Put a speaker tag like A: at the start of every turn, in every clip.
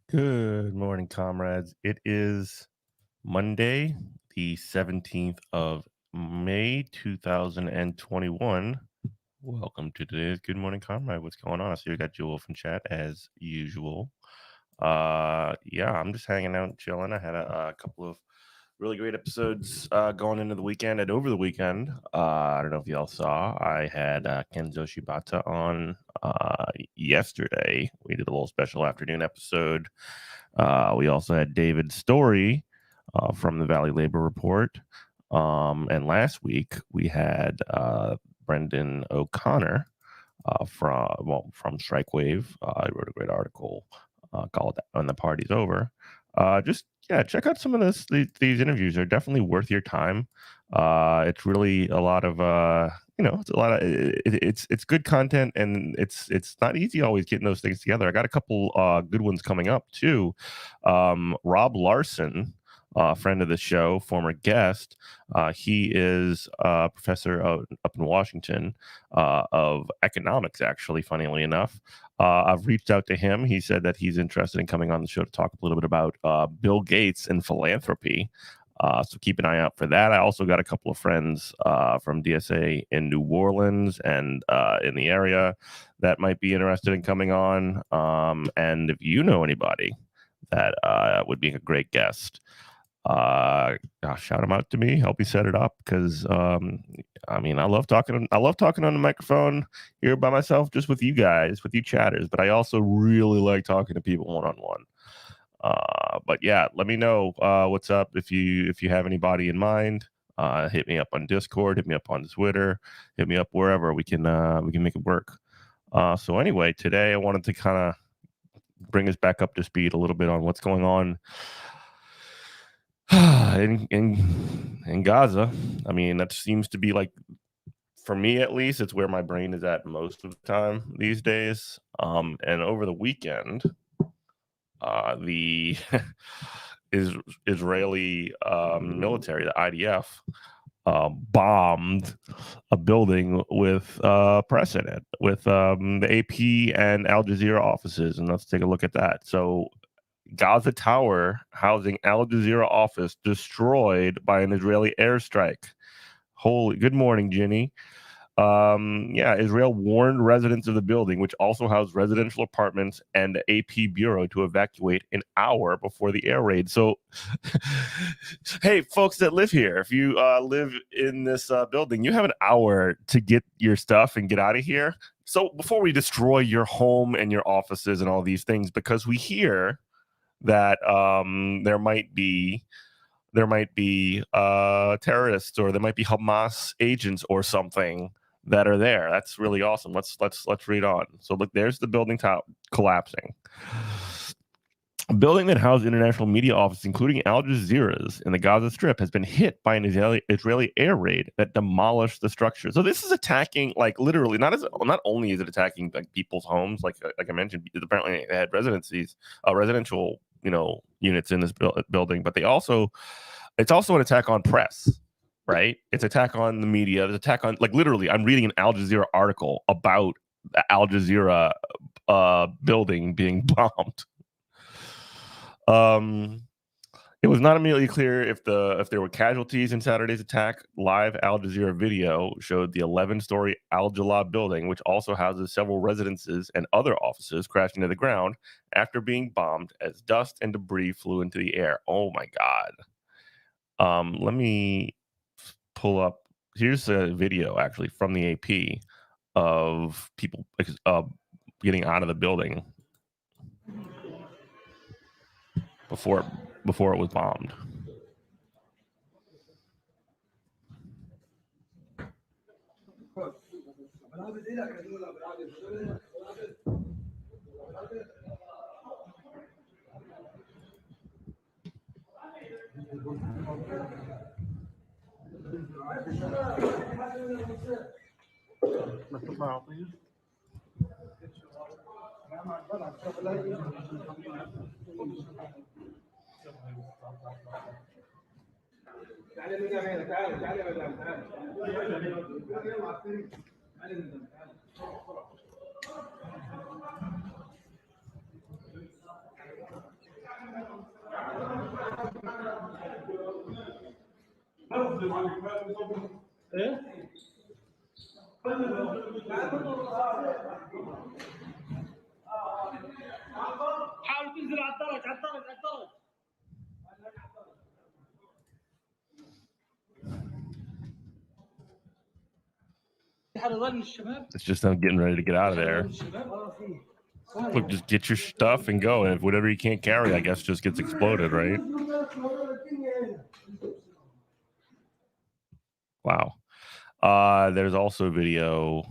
A: Good morning, comrades. It is Monday, the 17th of May, 2021. Welcome to today's Good Morning, Comrade. What's going on? I see we got Joel from chat as usual. Yeah, I'm just hanging out, chilling. I had a couple of really great episodes going into the weekend and over the weekend. I don't know if y'all saw, I had Kenzo Shibata on yesterday. We did a little special afternoon episode. We also had David Story from the Valley Labor Report. And last week we had Brendan O'Connor from Strike Wave. I wrote a great article called "When the Party's Over." Check out some of these interviews. They're definitely worth your time. It's really a lot of it's a lot of it's good content, and it's not easy always getting those things together. I got a couple good ones coming up too. Rob Larson, friend of the show, former guest. He is a professor up in Washington of economics, actually, funnily enough. I've reached out to him. He said that he's interested in coming on the show to talk a little bit about Bill Gates and philanthropy. So keep an eye out for that. I also got a couple of friends from DSA in New Orleans and in the area that might be interested in coming on. And if you know anybody that would be a great guest, shout them out to me. Help me set it up, because I love talking on the microphone here by myself, just with you guys, with you chatters. But I also really like talking to people one-on-one. But yeah, let me know what's up if you have anybody in mind. Hit me up on Discord, hit me up on Twitter, hit me up wherever we can make it work. So anyway, today I wanted to kind of bring us back up to speed a little bit on what's going on in Gaza. I mean, that seems to be, like, for me at least, it's where my brain is at most of the time these days. And over the weekend, the Israeli military, the IDF, bombed a building with press in it, with the AP and Al Jazeera offices. And let's take a look at that. So Gaza Tower housing Al Jazeera office destroyed by an Israeli airstrike. Good morning, Ginny. Israel warned residents of the building, which also housed residential apartments and the AP bureau, to evacuate an hour before the air raid. So, hey, folks that live here, if you live in this building, you have an hour to get your stuff and get out of here. So before we destroy your home and your offices and all these things, because we hear that there might be terrorists, or there might be Hamas agents or something that are there. That's really awesome. Let's read on. So look, there's the building collapsing. A building that housed international media offices, including Al Jazeera's in the Gaza Strip, has been hit by an Israeli air raid that demolished the structure. So this is attacking, like, literally, not only is it attacking, like, people's homes, like I mentioned, apparently they had residential units in this building, but it's also an attack on press, right? It's attack on the media. It's attack on, like, literally, I'm reading an Al Jazeera article about the Al Jazeera building being bombed. It was not immediately clear if there were casualties in Saturday's attack. Live Al Jazeera video showed the 11-story Al Jalal building, which also houses several residences and other offices, crashing to the ground after being bombed as dust and debris flew into the air. Oh my God. Let me pull up. Here's a video actually from the AP of people getting out of the building before it was bombed. It's just them getting ready to get out of there. Look, just get your stuff and go. And if whatever you can't carry, I guess, just gets exploded, right? Wow. There's also video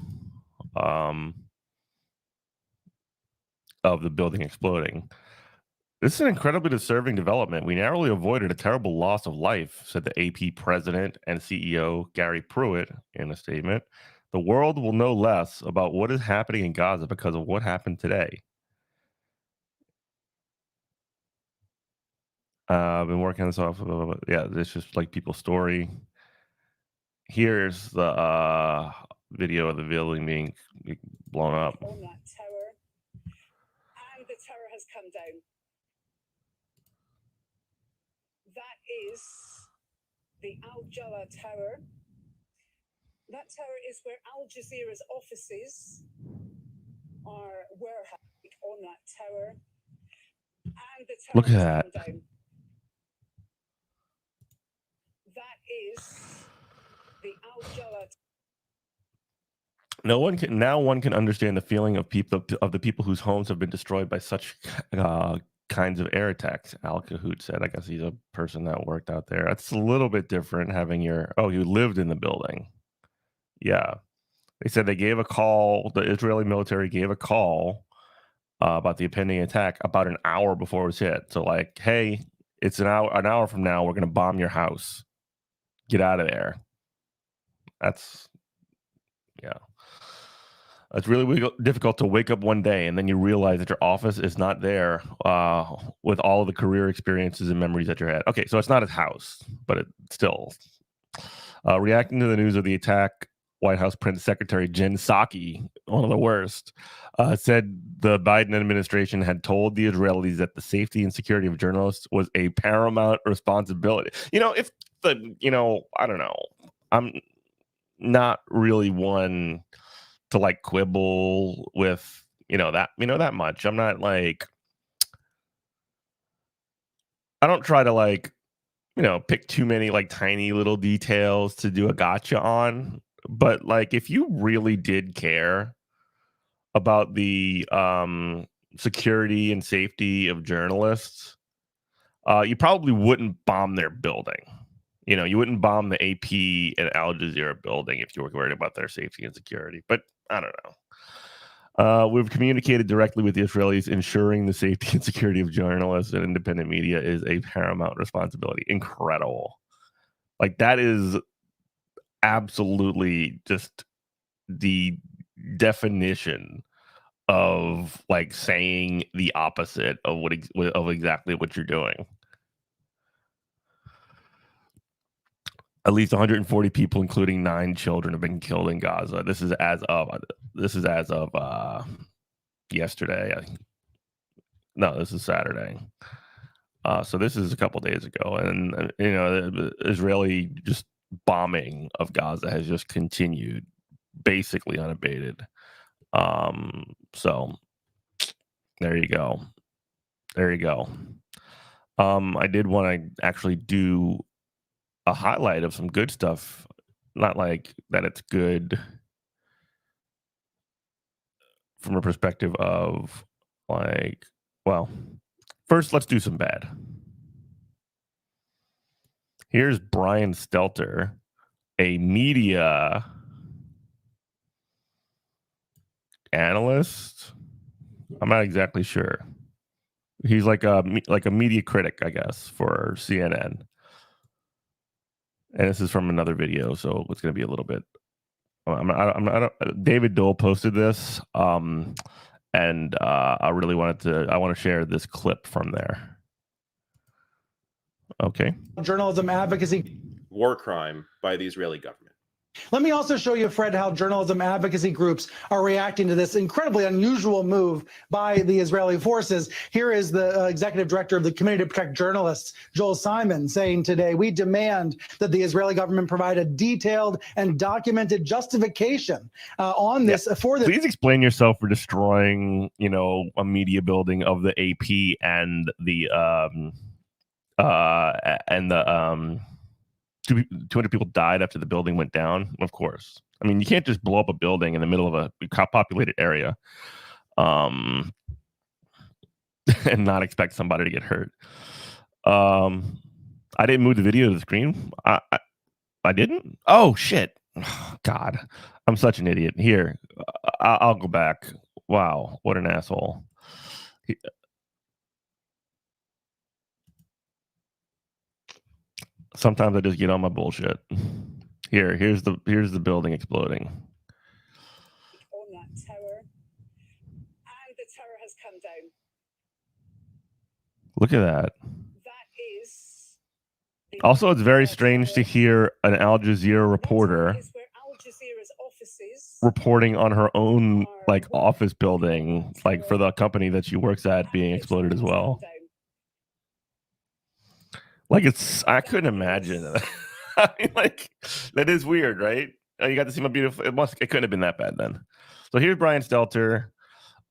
A: of the building exploding. This is an incredibly disturbing development. We narrowly avoided a terrible loss of life, said the AP president and CEO Gary Pruitt in a statement. The world will know less about what is happening in Gaza because of what happened today. I've been working on this off. Yeah, it's just like people's story. Here's the video of the building being blown up.
B: On that tower, and the tower has come down. That is the Al Jalal Tower. That tower is where Al Jazeera's offices were on that tower. And the tower
A: Look at
B: has
A: that.
B: come down. That is the Al Jalal.
A: One can understand the feeling of the people whose homes have been destroyed by such kinds of air attacks. Al Kahoot said. I guess he's a person that worked out there. That's a little bit different having you lived in the building. Yeah. They said they gave a call. The Israeli military gave a call about the impending attack about an hour before it was hit. So like, hey, it's an hour from now, we're going to bomb your house. Get out of there. That's really difficult to wake up one day and then you realize that your office is not there with all of the career experiences and memories that you had. Okay, so it's not his house, but it still. Reacting to the news of the attack, White House Press Secretary Jen Psaki, one of the worst, said the Biden administration had told the Israelis that the safety and security of journalists was a paramount responsibility. I don't know. I'm not really one to like quibble with that much. I'm not like, I don't try to like pick too many like tiny little details to do a gotcha on, but like if you really did care about the security and safety of journalists, you probably wouldn't bomb their building. You wouldn't bomb the AP and Al Jazeera building if you were worried about their safety and security. But I don't know. We've communicated directly with the Israelis. Ensuring the safety and security of journalists and independent media is a paramount responsibility. Incredible. Like that is absolutely just the definition of like saying the opposite of of exactly what you're doing. At least 140 people, including 9 children, have been killed in Gaza. This is as of yesterday. No, this is Saturday. So this is a couple days ago, and the Israeli just bombing of Gaza has just continued, basically unabated. So there you go. I did want to actually do a highlight of some good stuff. Not like that it's good from a perspective of first let's do some bad. Here's Brian Stelter, a media analyst. I'm not exactly sure. He's like a media critic, I guess, for CNN. And this is from another video, so it's going to be a little bit. David Dole posted this, and I want to share this clip from there. Okay.
C: Journalism advocacy.
D: War crime by the Israeli government.
C: Let me also show you, Fred, how journalism advocacy groups are reacting to this incredibly unusual move by the Israeli forces. Here is the executive director of the Committee to Protect Journalists, Joel Simon, saying today, we demand that the Israeli government provide a detailed and documented justification on this. For this.
A: Please explain yourself for destroying, a media building of the AP and the 200 people died after the building went down. Of course. I mean, you can't just blow up a building in the middle of a populated area and not expect somebody to get hurt. I didn't move the video to the screen. I didn't? Oh, shit. God, I'm such an idiot. Here, I'll go back. Wow, what an asshole. Sometimes I just get on my bullshit. Here's the building exploding.
B: On that tower, and the tower has come down.
A: Look at that.
B: That is.
A: Also, it's very strange to hear an Al Jazeera reporter reporting on her own office building, for the company that she works at, being exploded as well. I couldn't imagine that. I mean, that is weird, right? You got to see my beautiful. It couldn't have been that bad then. So here's Brian Stelter,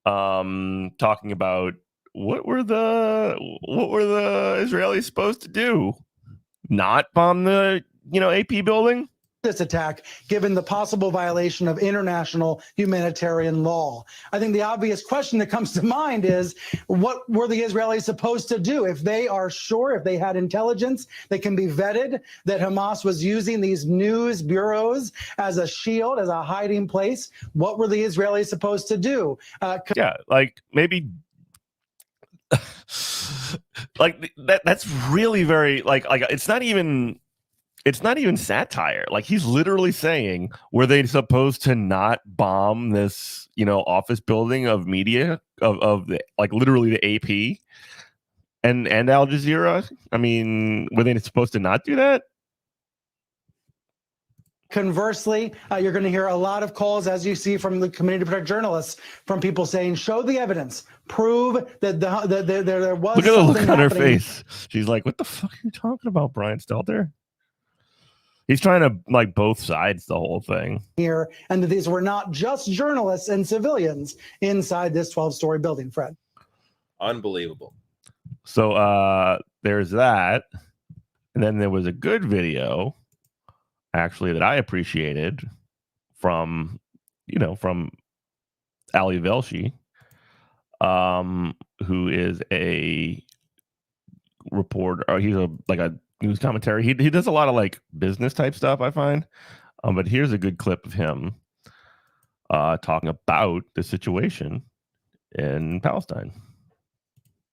A: talking about what were the Israelis supposed to do? Not bomb the AP building?
C: This attack, given the possible violation of international humanitarian law. I think the obvious question that comes to mind is, what were the Israelis supposed to do? If they are sure, if they had intelligence that can be vetted, that Hamas was using these news bureaus as a shield, as a hiding place, what were the Israelis supposed to do?
A: Maybe that's really very it's not even satire. He's literally saying, were they supposed to not bomb this, office building of media of the, literally the AP and Al Jazeera? I mean, were they supposed to not do that?
C: Conversely, you're going to hear a lot of calls, as you see from the Committee to Protect Journalists, from people saying, show the evidence, prove that there was.
A: Look at the look on her face. She's like, what the fuck are you talking about, Brian Stelter? He's trying to both sides the whole thing
C: here, and that these were not just journalists and civilians inside this 12-story building, Fred.
D: Unbelievable.
A: So there's that. And then there was a good video, actually, that I appreciated from Ali Velshi, who is a reporter. He's a news commentary. He does a lot of business type stuff, I find. But here's a good clip of him talking about the situation in Palestine.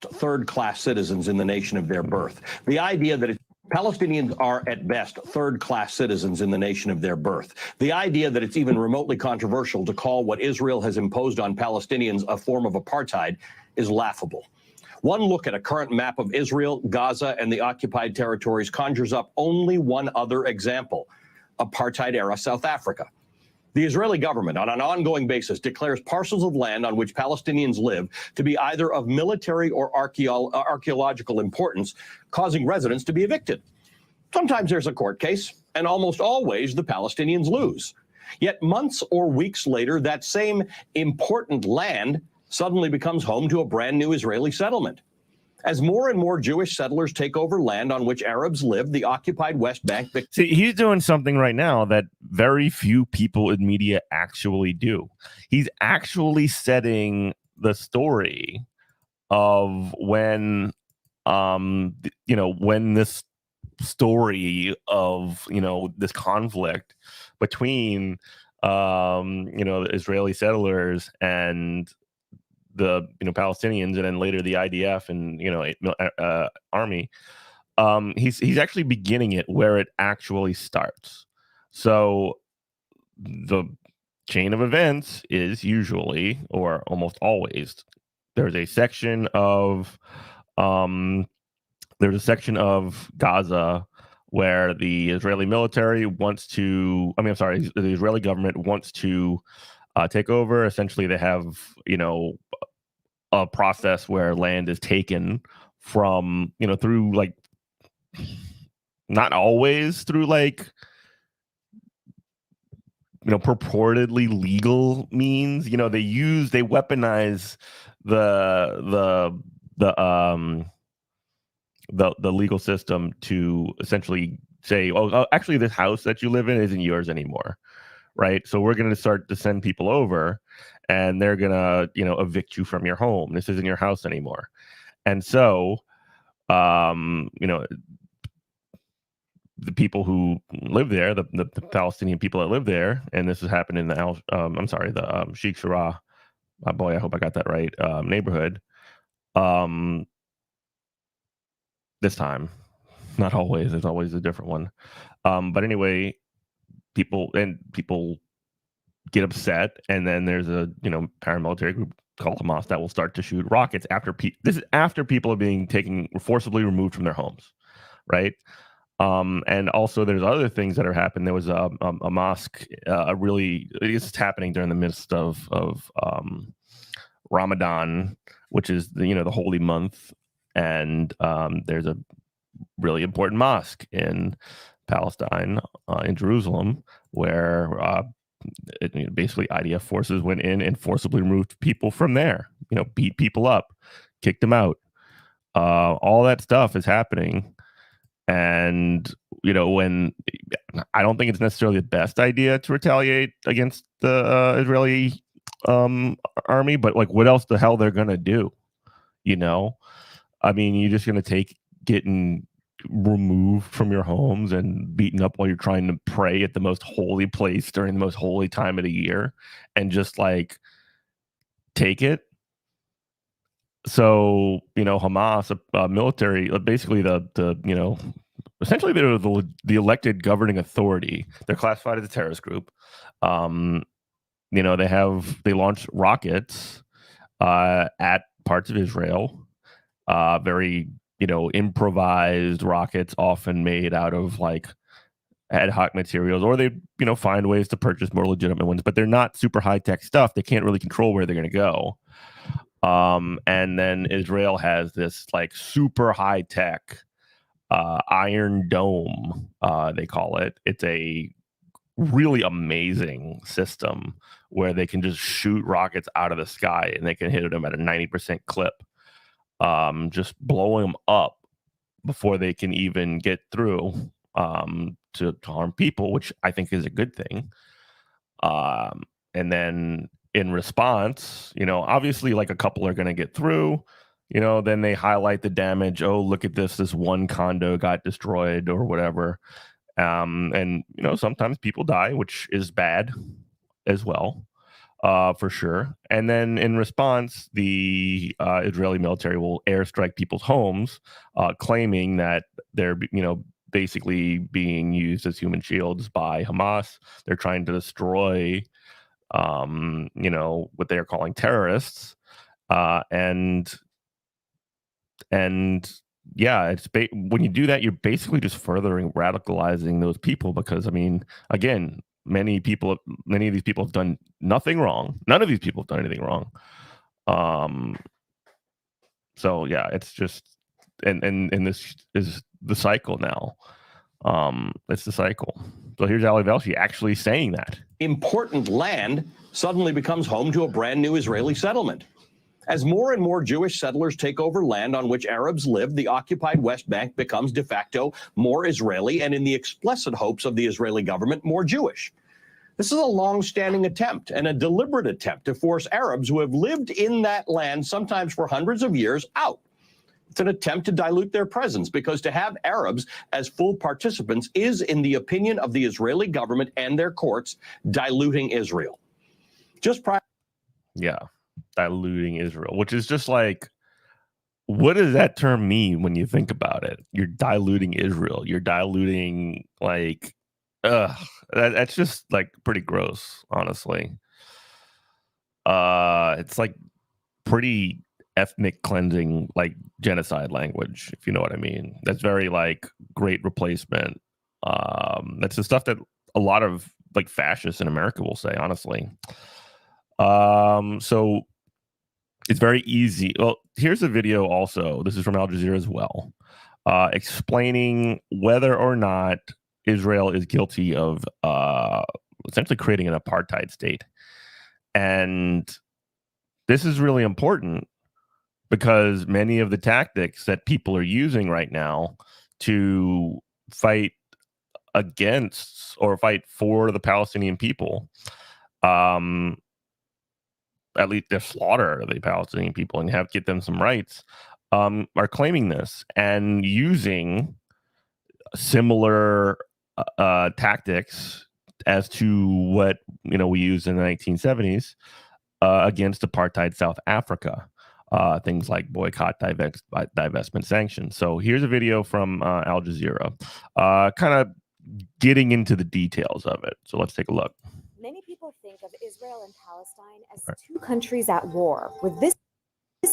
E: Third-class citizens in the nation of their birth. The idea that Palestinians are at best third-class citizens in the nation of their birth. The idea that it's even remotely controversial to call what Israel has imposed on Palestinians a form of apartheid is laughable. One look at a current map of Israel, Gaza, and the occupied territories conjures up only one other example: apartheid-era South Africa. The Israeli government, on an ongoing basis, declares parcels of land on which Palestinians live to be either of military or archaeological importance, causing residents to be evicted. Sometimes there's a court case, and almost always the Palestinians lose. Yet months or weeks later, that same important land suddenly becomes home to a brand new Israeli settlement. As more and more Jewish settlers take over land on which Arabs live, the occupied West Bank.
A: See, he's doing something right now that very few people in media actually do. He's actually setting the story of when, when this story of, this conflict between, the Israeli settlers and the Palestinians, and then later the IDF and army. He's actually beginning it where it actually starts. So the chain of events is usually, or almost always, there's a section of Gaza where the Israeli military wants to. The Israeli government wants to take over. Essentially, they have a process where land is taken from through not always through purportedly legal means. They weaponize the legal system to essentially say, oh, actually this house that you live in isn't yours anymore, right? So we're going to start to send people over, and they're going to evict you from your home. This isn't your house anymore. And so the people who live there, the Palestinian people that live there, and this has happened in the Sheikh Jarrah, I hope I got that right, neighborhood. This time, not always. There's always a different one. But anyway, people get upset, and then there's a paramilitary group called Hamas that will start to shoot rockets after this is after people are being forcibly removed from their homes, right? And also there's other things that are happening. There was a mosque, it's happening during the midst of Ramadan, which is the holy month, and there's a really important mosque in Palestine, in Jerusalem, where basically IDF forces went in and forcibly removed people from there, beat people up, kicked them out. All that stuff is happening. And, when I don't think it's necessarily the best idea to retaliate against the Israeli army, but what else the hell they're going to do? You're just going to getting removed from your homes and beaten up while you're trying to pray at the most holy place during the most holy time of the year and just take it. So, Hamas, military, basically essentially they're the elected governing authority. They're classified as a terrorist group. They launch rockets at parts of Israel, very, improvised rockets, often made out of ad hoc materials, or they, find ways to purchase more legitimate ones, but they're not super high tech stuff. They can't really control where they're going to go. And then Israel has this super high tech Iron Dome, they call it. It's a really amazing system where they can just shoot rockets out of the sky and they can hit them at a 90% clip, just blowing them up before they can even get through to harm people, which I think is a good thing. And then in response, obviously a couple are going to get through, then they highlight the damage. Oh, look at this one condo got destroyed or whatever. And, sometimes people die, which is bad as well, for sure. And then in response, the Israeli military will airstrike people's homes, claiming that they're, basically being used as human shields by Hamas. They're trying to destroy what they are calling terrorists, and yeah, when you do that, you're basically just furthering radicalizing those people, because again, many of these people have done nothing wrong. None of these people have done anything wrong. So yeah, it's just and this is the cycle now. It's the cycle. So here's Ali Velshi actually saying that
E: Important land suddenly becomes home to a brand new Israeli settlement. As more and more Jewish settlers take over land on which Arabs live, the occupied West Bank becomes de facto more Israeli and, in the explicit hopes of the Israeli government, more Jewish. This is a long-standing attempt and a deliberate attempt to force Arabs who have lived in that land, sometimes for hundreds of years, out. It's an attempt to dilute their presence, because to have Arabs as full participants is, in the opinion of the Israeli government and their courts, diluting Israel. Just prior.
A: Yeah, diluting Israel, which is just like, what does that term mean when you think about it? You're diluting Israel. You're diluting, like, that's just like pretty gross, honestly. It's like pretty ethnic cleansing, like genocide language, if you know what I mean. That's very like great replacement. That's the stuff that a lot of like fascists in America will say, honestly. So it's very easy. Well, here's a video also. This is from Al Jazeera as well, explaining whether or not Israel is guilty of essentially creating an apartheid state. And this is really important because many of the tactics that people are using right now to fight against or fight for the Palestinian people, at least their slaughter the Palestinian people and get them some rights, are claiming this and using similar tactics as to what we used in the 1970s against apartheid South Africa. Things like boycott, divestment, sanctions. So here's a video from Al Jazeera, kind of getting into the details of it. So let's take a look.
F: Many people think of Israel and Palestine as two countries at war, with this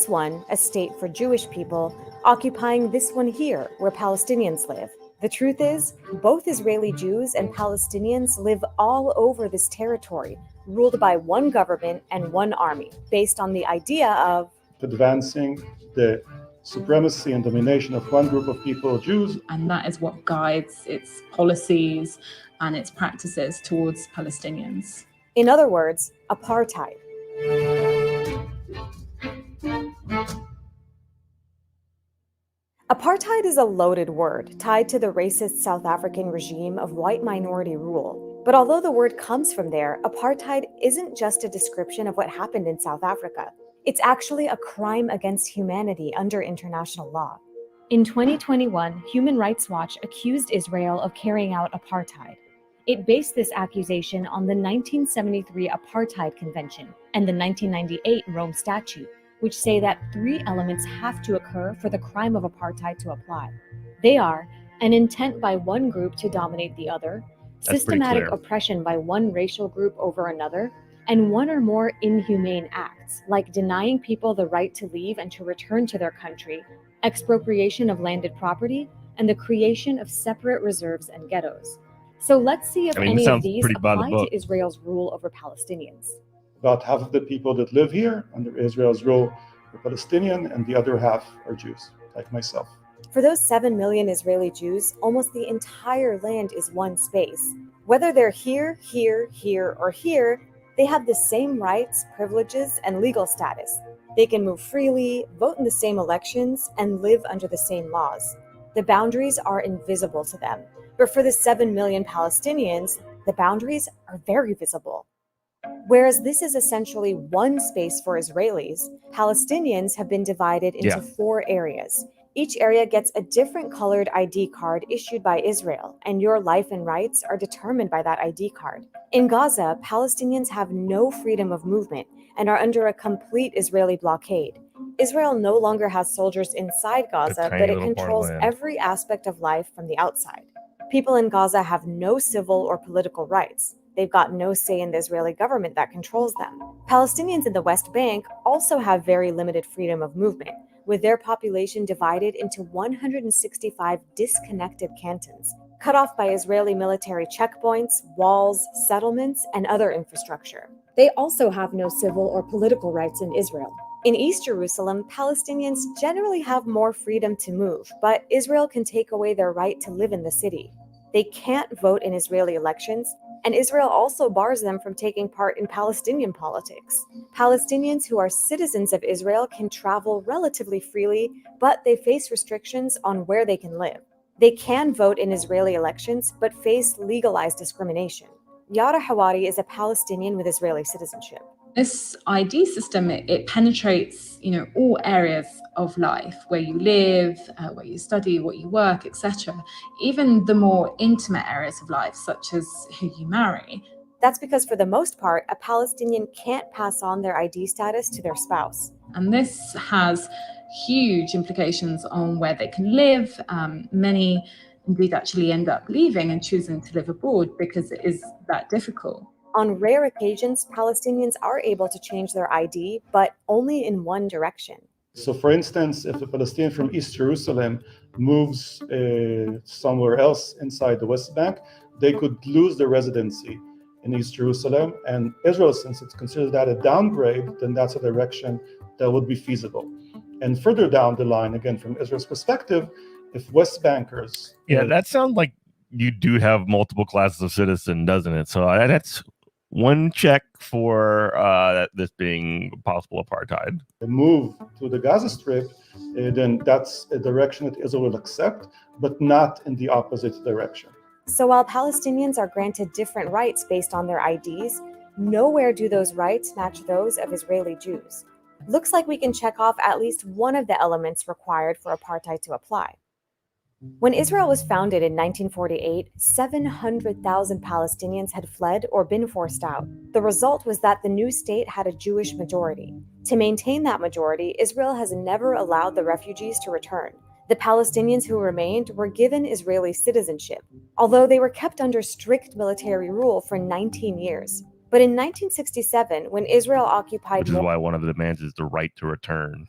F: one, a state for Jewish people, occupying this one here, where Palestinians live. The truth is, both Israeli Jews and Palestinians live all over this territory, ruled by one government and one army, based on the idea of
G: advancing the supremacy and domination of one group of people, Jews.
H: And that is what guides its policies and its practices towards Palestinians.
F: In other words, apartheid. Apartheid is a loaded word tied to the racist South African regime of white minority rule. But although the word comes from there, apartheid isn't just a description of what happened in South Africa. It's actually a crime against humanity under international law. In 2021, Human Rights Watch accused Israel of carrying out apartheid. It based this accusation on the 1973 Apartheid Convention and the 1998 Rome Statute, which say that 3 elements have to occur for the crime of apartheid to apply. They are an intent by one group to dominate the other, systematic oppression by one racial group over another, and one or more inhumane acts, like denying people the right to leave and to return to their country, expropriation of landed property, and the creation of separate reserves and ghettos. So let's see if any of these apply to Israel's rule over Palestinians.
G: About half of the people that live here under Israel's rule are Palestinian, and the other half are Jews, like myself.
F: For those 7 million Israeli Jews, almost the entire land is one space. Whether they're here, or here, they have the same rights, privileges, and legal status. They can move freely, vote in the same elections, and live under the same laws. The boundaries are invisible to them. But for the 7 million Palestinians, the boundaries are very visible. Whereas this is essentially one space for Israelis, Palestinians have been divided into 4 areas. Each area gets a different colored ID card issued by Israel, and your life and rights are determined by that ID card. In Gaza, Palestinians have no freedom of movement and are under a complete Israeli blockade. Israel no longer has soldiers inside Gaza, but it controls every aspect of life from the outside. People in Gaza have no civil or political rights. They've got no say in the Israeli government that controls them. Palestinians in the West Bank also have very limited freedom of movement, with their population divided into 165 disconnected cantons. cut off by Israeli military checkpoints, walls, settlements, and other infrastructure. They also have no civil or political rights in Israel. In East Jerusalem, Palestinians generally have more freedom to move, but Israel can take away their right to live in the city. They can't vote in Israeli elections, and Israel also bars them from taking part in Palestinian politics. Palestinians who are citizens of Israel can travel relatively freely, but they face restrictions on where they can live. They can vote in Israeli elections, but face legalized discrimination. Yara Hawari is a Palestinian with Israeli citizenship.
H: This ID system, it penetrates, all areas of life, where you live, where you study, what you work, etc. Even the more intimate areas of life, such as who you marry.
F: That's because for the most part, a Palestinian can't pass on their ID status to their spouse.
H: And this has huge implications on where they can live. Many indeed actually end up leaving and choosing to live abroad because it is that difficult.
F: On rare occasions, Palestinians are able to change their ID, but only in one direction.
G: So, for instance, if a Palestinian from East Jerusalem moves somewhere else inside the West Bank, they could lose their residency in East Jerusalem. And Israel, since it's considered that a downgrade, then that's a direction that would be feasible. And further down the line, again, from Israel's perspective, if West Bankers...
A: Yeah, that sounds like you do have multiple classes of citizen, doesn't it? So that's one check for this being possible apartheid.
G: Move to the Gaza Strip, then that's a direction that Israel will accept, but not in the opposite direction.
F: So while Palestinians are granted different rights based on their IDs, nowhere do those rights match those of Israeli Jews. Looks like we can check off at least one of the elements required for apartheid to apply. When Israel was founded in 1948, 700,000 Palestinians had fled or been forced out. The result was that the new state had a Jewish majority. To maintain that majority, Israel has never allowed the refugees to return. The Palestinians who remained were given Israeli citizenship, although they were kept under strict military rule for 19 years. But in 1967, when Israel occupied
A: which is why one of the demands is the right to return.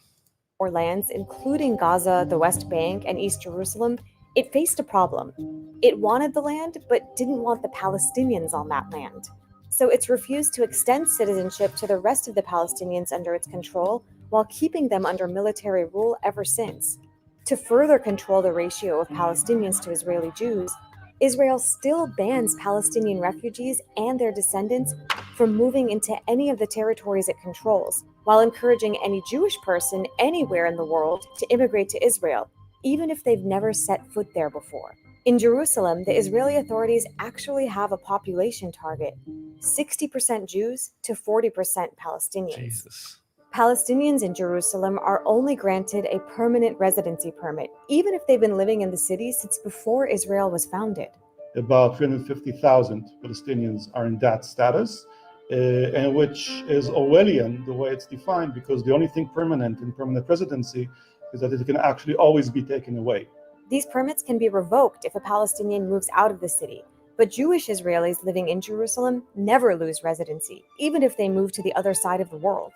F: More lands, including Gaza, the West Bank, and East Jerusalem, it faced a problem. It wanted the land, but didn't want the Palestinians on that land. So it's refused to extend citizenship to the rest of the Palestinians under its control, while keeping them under military rule ever since. To further control the ratio of Palestinians to Israeli Jews, Israel still bans Palestinian refugees and their descendants from moving into any of the territories it controls, while encouraging any Jewish person anywhere in the world to immigrate to Israel, even if they've never set foot there before. In Jerusalem, the Israeli authorities actually have a population target: 60% Jews to 40% Palestinians.
A: Jesus.
F: Palestinians in Jerusalem are only granted a permanent residency permit, even if they've been living in the city since before Israel was founded.
G: About 350,000 Palestinians are in that status, and which is Orwellian, the way it's defined, because the only thing permanent in permanent residency is that it can actually always be taken away.
F: These permits can be revoked if a Palestinian moves out of the city, but Jewish Israelis living in Jerusalem never lose residency, even if they move to the other side of the world.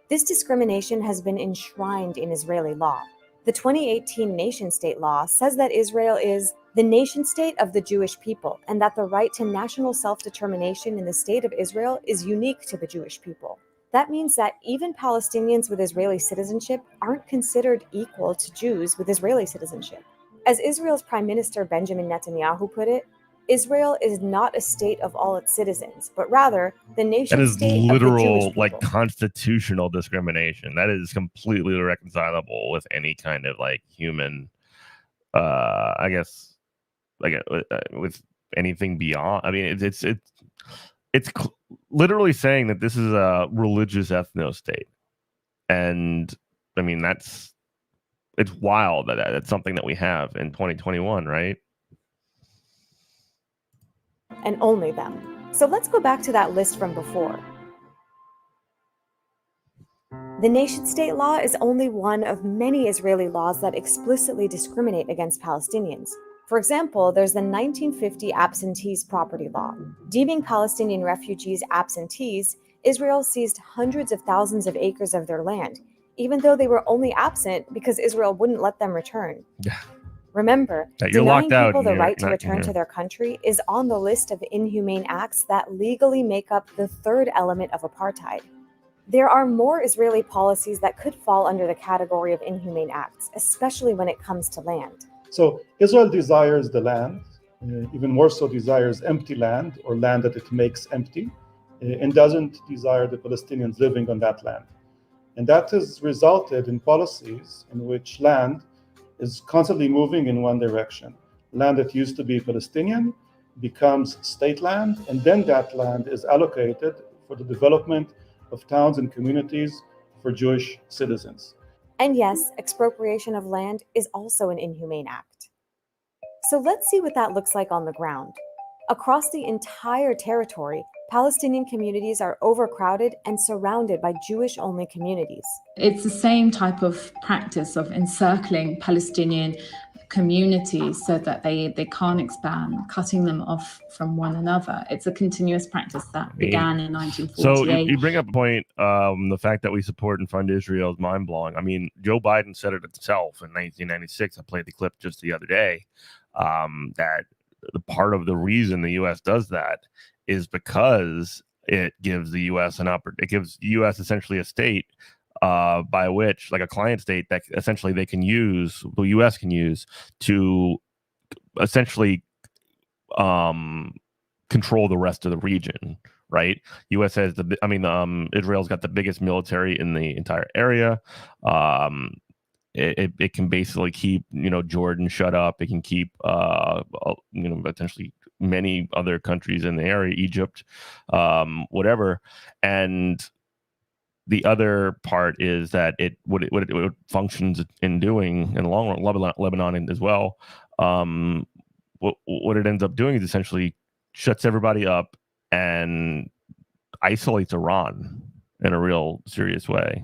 F: This discrimination has been enshrined in Israeli law. The 2018 nation-state law says that Israel is the nation-state of the Jewish people, and that the right to national self-determination in the state of Israel is unique to the Jewish people. That means that even Palestinians with Israeli citizenship aren't considered equal to Jews with Israeli citizenship. As Israel's Prime Minister Benjamin Netanyahu put it, Israel is not a state of all its citizens, but rather the nation
A: That is
F: state of the Jewish
A: literal,
F: people.
A: like, constitutional discrimination. That is completely irreconcilable with any kind of like human, I guess, like with anything beyond. I mean, it's literally saying that this is a religious ethno state, and I mean it's wild that that's something that we have in 2021, right?
F: And only them. So let's go back to that list from before. The nation-state law is only one of many Israeli laws that explicitly discriminate against Palestinians. For example, there's the 1950 absentees property law. Deeming Palestinian refugees absentees, Israel seized hundreds of thousands of acres of their land, even though they were only absent because Israel wouldn't let them return.
A: Yeah.
F: Remember,
A: That you're
F: denying
A: locked out
F: people
A: and
F: the
A: you're
F: right to
A: not-
F: return to their country is on the list of inhumane acts that legally make up the third element of apartheid. There are more Israeli policies that could fall under the category of inhumane acts, especially when it comes to land.
G: So Israel desires the land, even more so desires empty land or land that it makes empty, and doesn't desire the Palestinians living on that land. And that has resulted in policies in which land is constantly moving in one direction. Land that used to be Palestinian becomes state land, and then that land is allocated for the development of towns and communities for Jewish citizens.
F: And yes, expropriation of land is also an inhumane act. So let's see what that looks like on the ground. Across the entire territory, Palestinian communities are overcrowded and surrounded by Jewish-only communities.
H: It's the same type of practice of encircling Palestinian communities so that they can't expand, cutting them off from one another. It's a continuous practice that began in 1948.
A: So you bring up a point, the fact that we support and fund Israel is mind-blowing. I mean, Joe Biden said it himself in 1996. I played the clip just the other day, that the part of the reason the U.S. does that is because it gives the U.S. it gives the U.S. essentially a state by which, like a client state, that essentially they can use, the U.S. can use to essentially control the rest of the region, right? U.S. has Israel's got the biggest military in the entire area. It can basically keep, Jordan shut up. It can keep, potentially many other countries in the area, Egypt, whatever. And the other part is that what it functions in doing in the long run, Lebanon as well. What it ends up doing is essentially shuts everybody up and isolates Iran in a real serious way.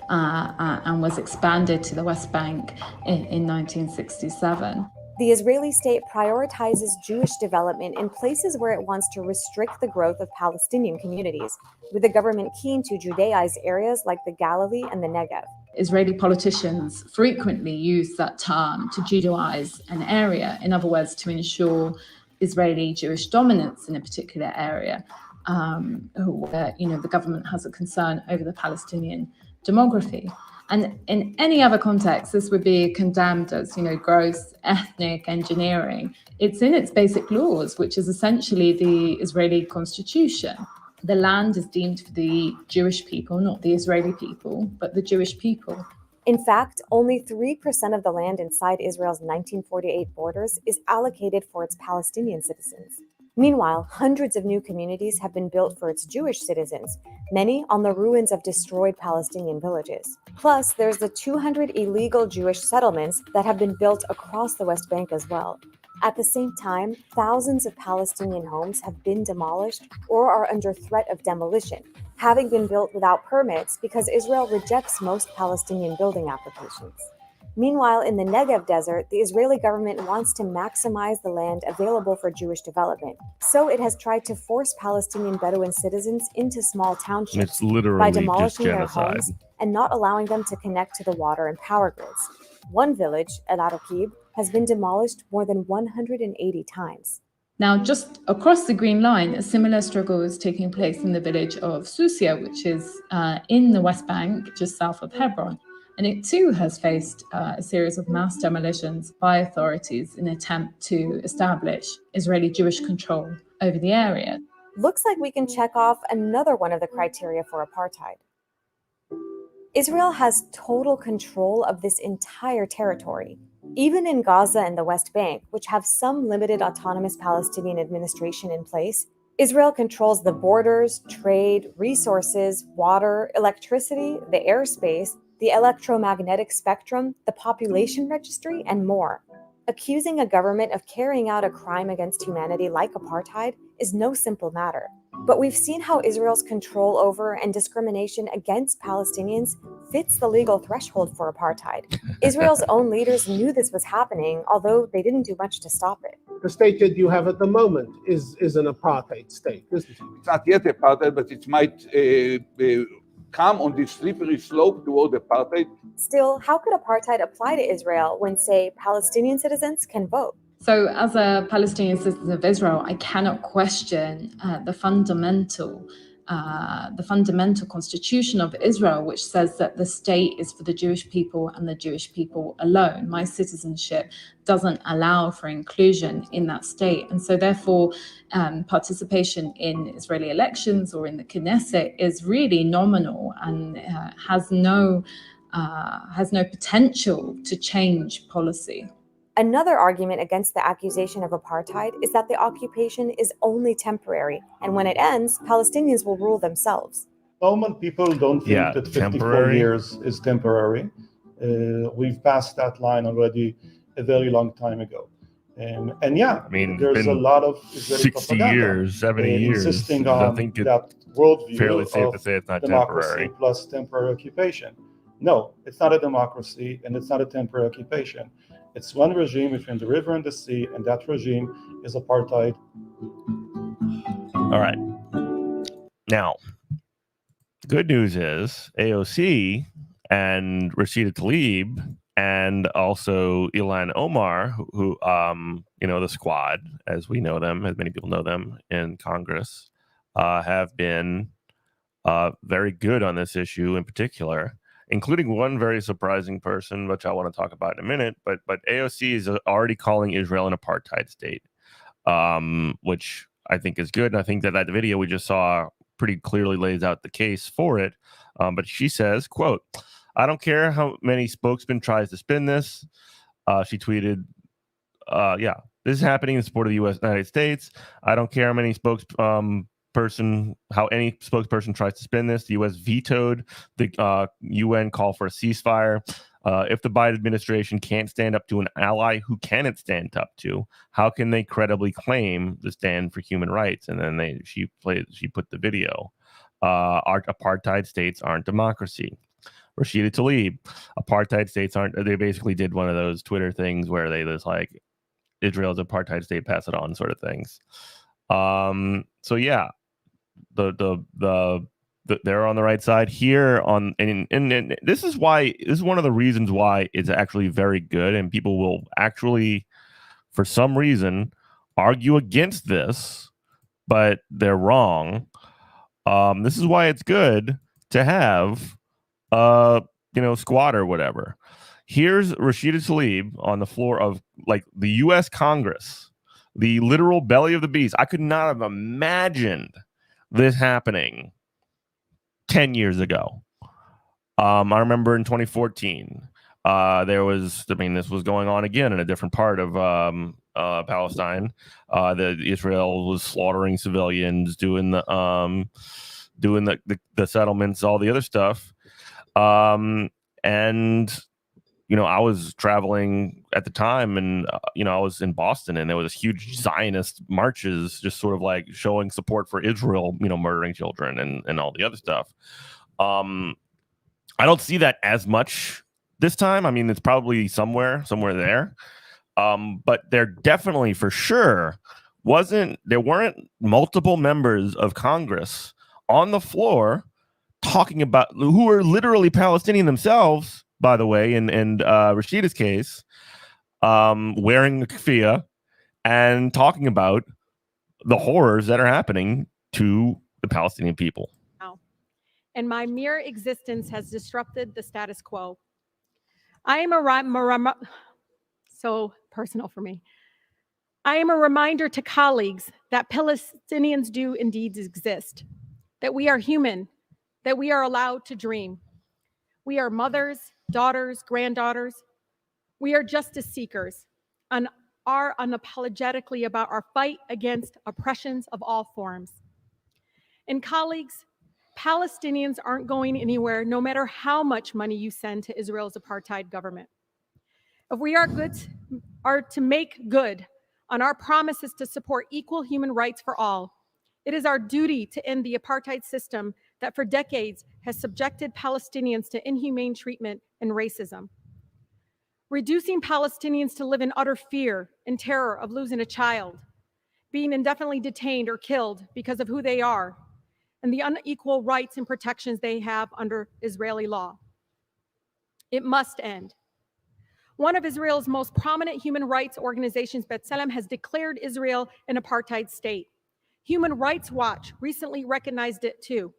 H: And was expanded to the West Bank in 1967.
F: The Israeli state prioritizes Jewish development in places where it wants to restrict the growth of Palestinian communities, with the government keen to Judaize areas like the Galilee and the Negev.
H: Israeli politicians frequently use that term to Judaize an area, in other words, to ensure Israeli Jewish dominance in a particular area, where the government has a concern over the Palestinian demography. And in any other context, this would be condemned as, gross ethnic engineering. It's in its basic laws, which is essentially the Israeli constitution. The land is deemed for the Jewish people, not the Israeli people, but the Jewish people.
F: In fact, only 3% of the land inside Israel's 1948 borders is allocated for its Palestinian citizens. Meanwhile, hundreds of new communities have been built for its Jewish citizens, many on the ruins of destroyed Palestinian villages. Plus, there's the 200 illegal Jewish settlements that have been built across the West Bank as well. At the same time, thousands of Palestinian homes have been demolished or are under threat of demolition, having been built without permits because Israel rejects most Palestinian building applications. Meanwhile, in the Negev desert, the Israeli government wants to maximize the land available for Jewish development. So it has tried to force Palestinian Bedouin citizens into small townships
A: It's literally
F: by demolishing
A: just
F: their
A: genocide.
F: homes and not allowing them to connect to the water and power grids. One village, El Araqib, has been demolished more than 180 times.
H: Now, just across the Green Line, a similar struggle is taking place in the village of Susia, which is in the West Bank, just south of Hebron. And it too has faced a series of mass demolitions by authorities in an attempt to establish Israeli Jewish control over the area.
F: Looks like we can check off another one of the criteria for apartheid. Israel has total control of this entire territory. Even in Gaza and the West Bank, which have some limited autonomous Palestinian administration in place, Israel controls the borders, trade, resources, water, electricity, the airspace, the electromagnetic spectrum, the population registry, and more. Accusing a government of carrying out a crime against humanity like apartheid is no simple matter. But we've seen how Israel's control over and discrimination against Palestinians fits the legal threshold for apartheid. Israel's own leaders knew this was happening, although they didn't do much to stop it.
I: The state that you have at the moment is an apartheid state, isn't it?
J: It's not yet apartheid, but it might come on this slippery slope toward apartheid?
F: Still, how could apartheid apply to Israel when, say, Palestinian citizens can vote?
H: So, as a Palestinian citizen of Israel, I cannot question the fundamental constitution of Israel, which says that the state is for the Jewish people and the Jewish people alone. My citizenship doesn't allow for inclusion in that state, and so therefore, participation in Israeli elections or in the Knesset is really nominal and has no potential to change policy.
F: Another argument against the accusation of apartheid is that the occupation is only temporary, and when it ends, Palestinians will rule themselves.
G: Normal people don't think that 54
A: temporary.
G: years is temporary. We've passed that line already a very long time ago. And yeah,
A: I mean,
G: there's a lot of Israeli
A: 60
G: propaganda
A: years, 70 years.
G: insisting
A: I
G: on
A: think it's
G: that worldview
A: fairly safe to
G: of
A: say it's not
G: democracy
A: temporary.
G: plus temporary occupation. No, it's not a democracy and it's not a temporary occupation. It's one regime between the river and the sea, and that regime is apartheid.
A: All right. Now, good news is AOC and Rashida Tlaib and also Ilhan Omar, who the squad, as we know them, as many people know them in Congress, have been very good on this issue in particular, including one very surprising person, which I want to talk about in a minute. But AOC is already calling Israel an apartheid state, which I think is good. And I think that video we just saw pretty clearly lays out the case for it. But she says, quote, "I don't care how many spokesmen tries to spin this." She tweeted, "This is happening in support of the United States. I don't care how many how any spokesperson tries to spin this. The U.S. vetoed the UN call for a ceasefire. If the Biden administration can't stand up to an ally who can it stand up to, how can they credibly claim to stand for human rights?" And then she put the video. Our apartheid states aren't democracy. Rashida Tlaib, apartheid states aren't. They basically did one of those Twitter things where they just like Israel's apartheid state, pass it on sort of things. So yeah. They're on the right side here and this is one of the reasons why it's actually very good, and people will actually for some reason argue against this, but they're wrong. This is why it's good to have squad or whatever. Here's Rashida Tlaib on the floor of like the US Congress, the literal belly of the beast. I could not have imagined this happening 10 years ago. I remember in 2014, this was going on again in a different part of Palestine. Israel was slaughtering civilians, doing the settlements, all the other stuff. And I was traveling at the time, and I was in Boston, and there was huge Zionist marches, just sort of like showing support for Israel, murdering children and all the other stuff. I don't see that as much this time. I mean, it's probably somewhere there, but there definitely, for sure, weren't multiple members of Congress on the floor talking about who are literally Palestinian themselves. By the way, in Rashida's case, wearing the keffiyeh and talking about the horrors that are happening to the Palestinian people.
K: And my mere existence has disrupted the status quo. I am so personal for me. I am a reminder to colleagues that Palestinians do indeed exist, that we are human, that we are allowed to dream. We are mothers, daughters, granddaughters. We are justice seekers and are unapologetically about our fight against oppressions of all forms. And colleagues, Palestinians aren't going anywhere no matter how much money you send to Israel's apartheid government. If we are to make good on our promises to support equal human rights for all, it is our duty to end the apartheid system that for decades has subjected Palestinians to inhumane treatment and racism. Reducing Palestinians to live in utter fear and terror of losing a child, being indefinitely detained or killed because of who they are, and the unequal rights and protections they have under Israeli law. It must end. One of Israel's most prominent human rights organizations, B'Tselem, has declared Israel an apartheid state. Human Rights Watch recently recognized it too.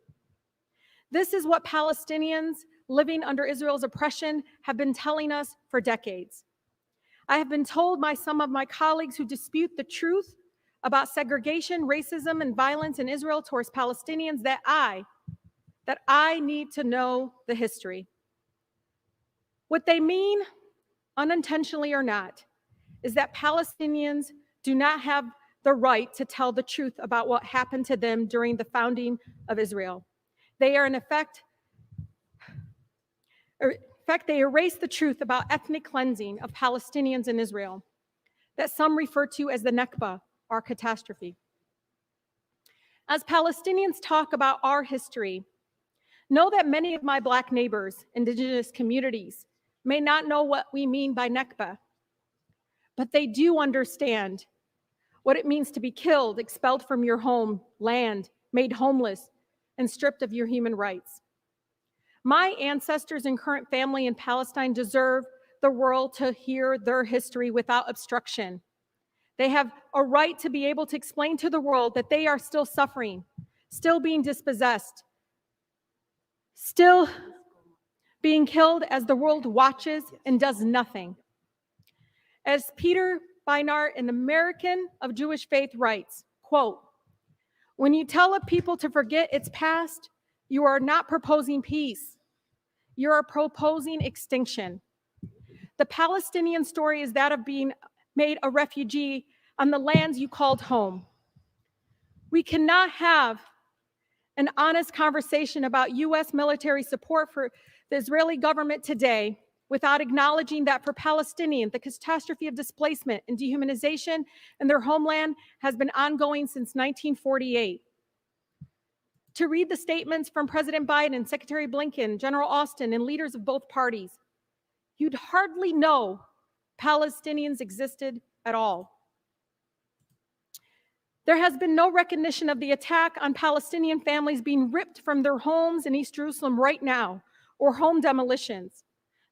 K: This is what Palestinians living under Israel's oppression have been telling us for decades. I have been told by some of my colleagues who dispute the truth about segregation, racism, and violence in Israel towards Palestinians that I need to know the history. What they mean, unintentionally or not, is that Palestinians do not have the right to tell the truth about what happened to them during the founding of Israel. They are, in effect, they erase the truth about ethnic cleansing of Palestinians in Israel, that some refer to as the Nakba, our catastrophe. As Palestinians talk about our history, know that many of my Black neighbors, indigenous communities, may not know what we mean by Nakba, but they do understand what it means to be killed, expelled from your home, land, made homeless, and stripped of your human rights. My ancestors and current family in Palestine deserve the world to hear their history without obstruction. They have a right to be able to explain to the world that they are still suffering, still being dispossessed, still being killed as the world watches and does nothing. As Peter Beinart, an American of Jewish faith, writes, quote, "When you tell a people to forget its past, you are not proposing peace. You are proposing extinction. The Palestinian story is that of being made a refugee on the lands you called home. We cannot have an honest conversation about U.S. military support for the Israeli government today without acknowledging that for Palestinians, the catastrophe of displacement and dehumanization in their homeland has been ongoing since 1948. To read the statements from President Biden, Secretary Blinken, General Austin, and leaders of both parties, you'd hardly know Palestinians existed at all. There has been no recognition of the attack on Palestinian families being ripped from their homes in East Jerusalem right now, or home demolitions.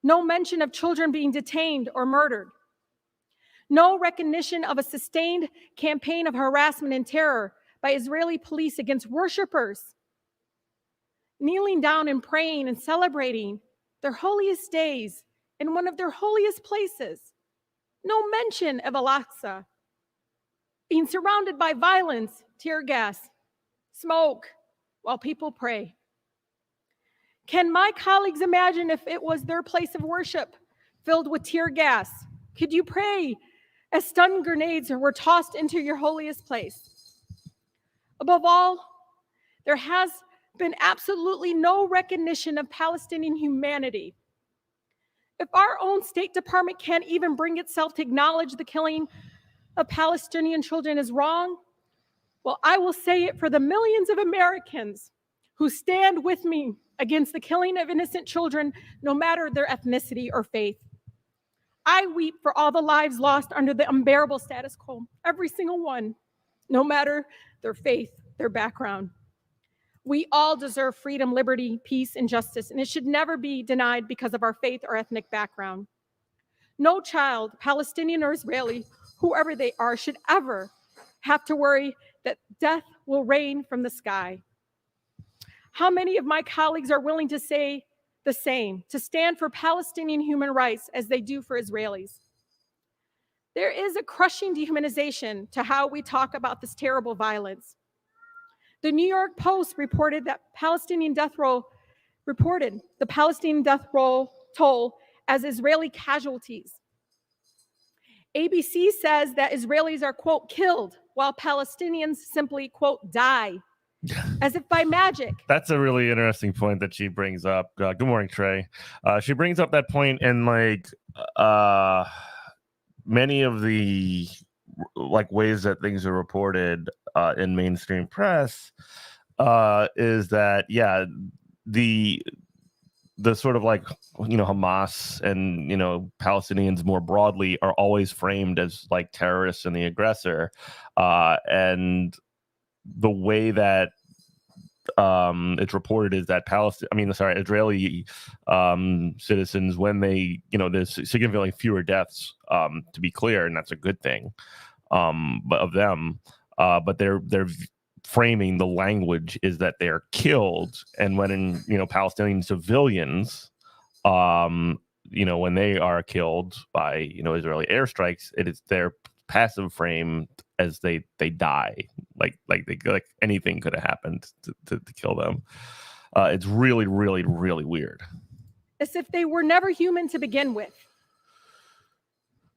K: No mention of children being detained or murdered. No recognition of a sustained campaign of harassment and terror by Israeli police against worshipers, kneeling down and praying and celebrating their holiest days in one of their holiest places. No mention of Al-Aqsa being surrounded by violence, tear gas, smoke, while people pray. Can my colleagues imagine if it was their place of worship filled with tear gas? Could you pray as stun grenades were tossed into your holiest place? Above all, there has been absolutely no recognition of Palestinian humanity. If our own State Department can't even bring itself to acknowledge the killing of Palestinian children is wrong, well, I will say it for the millions of Americans who stand with me against the killing of innocent children, no matter their ethnicity or faith. I weep for all the lives lost under the unbearable status quo, every single one, no matter their faith, their background. We all deserve freedom, liberty, peace, and justice, and it should never be denied because of our faith or ethnic background. No child, Palestinian or Israeli, whoever they are, should ever have to worry that death will rain from the sky. How many of my colleagues are willing to say the same, to stand for Palestinian human rights as they do for Israelis? There is a crushing dehumanization to how we talk about this terrible violence. The New York Post reported the Palestinian death roll toll as Israeli casualties. ABC says that Israelis are, quote, killed, while Palestinians simply, quote, die, as if by magic.
A: That's a really interesting point that she brings up. Good morning, Trey. She brings up that point, and many of the ways that things are reported in mainstream press is that the sort of Hamas and Palestinians more broadly are always framed as like terrorists and the aggressor, and the way that it's reported is that Israeli citizens, when they, there's significantly fewer deaths, to be clear, and that's a good thing, but of them, but they're framing the language is that they're killed, and when Palestinian civilians, when they are killed by Israeli airstrikes, it is their passive frame as they die, like anything could have happened to kill them. It's really, really, really weird.
K: As if they were never human to begin with.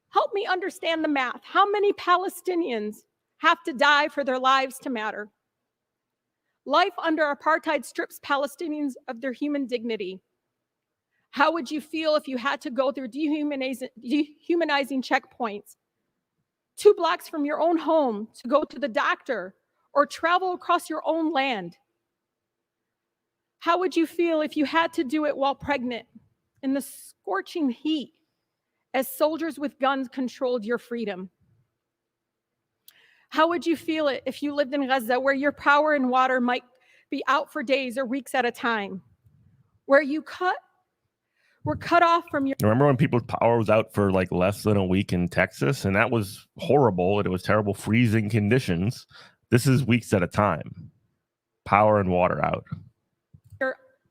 K: Help me understand the math. How many Palestinians have to die for their lives to matter? Life under apartheid strips Palestinians of their human dignity. How would you feel if you had to go through dehumanizing checkpoints 2 blocks from your own home to go to the doctor or travel across your own land? How would you feel if you had to do it while pregnant in the scorching heat as soldiers with guns controlled your freedom? How would you feel it if you lived in Gaza, where your power and water might be out for days or weeks at a time, where you were cut off from your...
A: Remember when people's power was out for like less than a week in Texas, and that was horrible, and it was terrible freezing conditions. This is weeks at a time. Power and water out.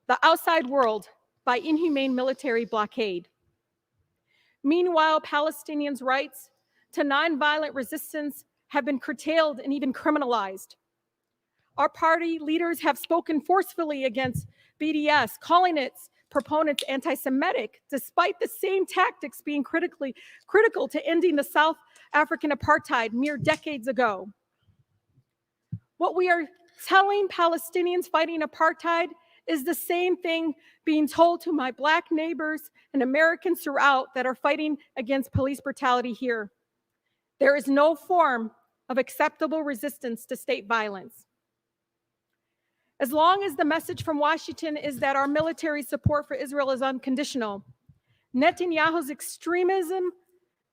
K: The outside world by inhumane military blockade. Meanwhile, Palestinians' rights to nonviolent resistance have been curtailed and even criminalized. Our party leaders have spoken forcefully against BDS, calling its proponents anti-Semitic, despite the same tactics being critical to ending the South African apartheid mere decades ago. What we are telling Palestinians fighting apartheid is the same thing being told to my Black neighbors and Americans throughout that are fighting against police brutality here. There is no form of acceptable resistance to state violence. As long as the message from Washington is that our military support for Israel is unconditional, Netanyahu's extremism,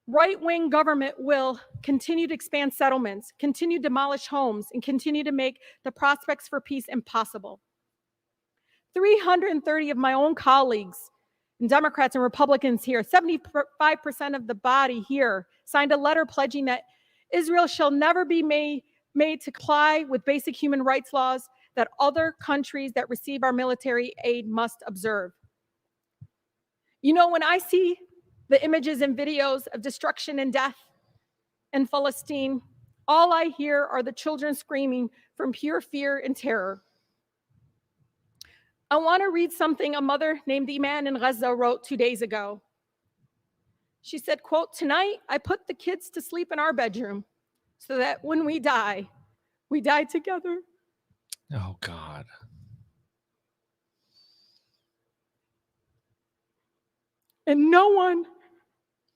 K: right-wing government will continue to expand settlements, continue to demolish homes, and continue to make the prospects for peace impossible. 330 of my own colleagues, and Democrats and Republicans here, 75% of the body here, signed a letter pledging that Israel shall never be made to comply with basic human rights laws that other countries that receive our military aid must observe. When I see the images and videos of destruction and death in Palestine, all I hear are the children screaming from pure fear and terror. I want to read something a mother named Iman in Gaza wrote 2 days ago. She said, quote, "Tonight, I put the kids to sleep in our bedroom so that when we die together."
A: Oh, God.
K: And no one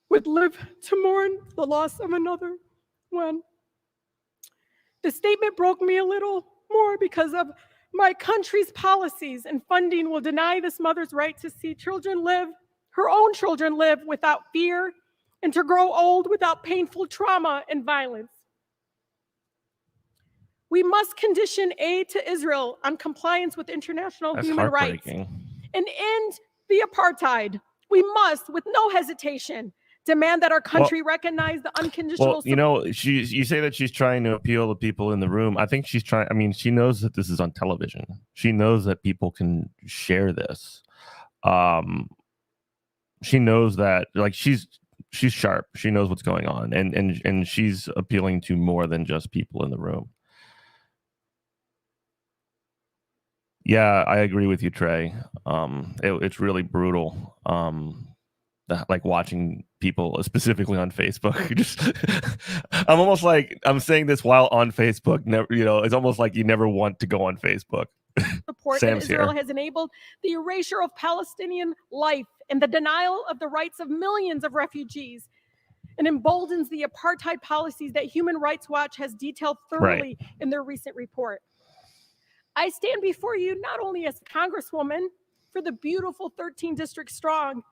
K: would live to mourn the loss of another one. The statement broke me a little more because of my country's policies and funding will deny this mother's right to see her own children live without fear and to grow old without painful trauma and violence. We must condition aid to Israel on compliance with international human rights and end the apartheid. We must, with no hesitation, demand that our country recognize the unconditional support.
A: You say that she's trying to appeal to people in the room. I think she's trying. I mean, she knows that this is on television. She knows that people can share this. She knows that, like, she's sharp. She knows what's going on, and she's appealing to more than just people in the room. Yeah, I agree with you, Trey. It's really brutal. Like watching people, specifically on Facebook, I'm almost like I'm saying this while on Facebook. Never, it's almost like you never want to go on Facebook.
K: Support that Israel has enabled the erasure of Palestinian life and the denial of the rights of millions of refugees, and emboldens the apartheid policies that Human Rights Watch has detailed thoroughly in their recent report. I stand before you not only as a congresswoman for the beautiful 13 District Strong,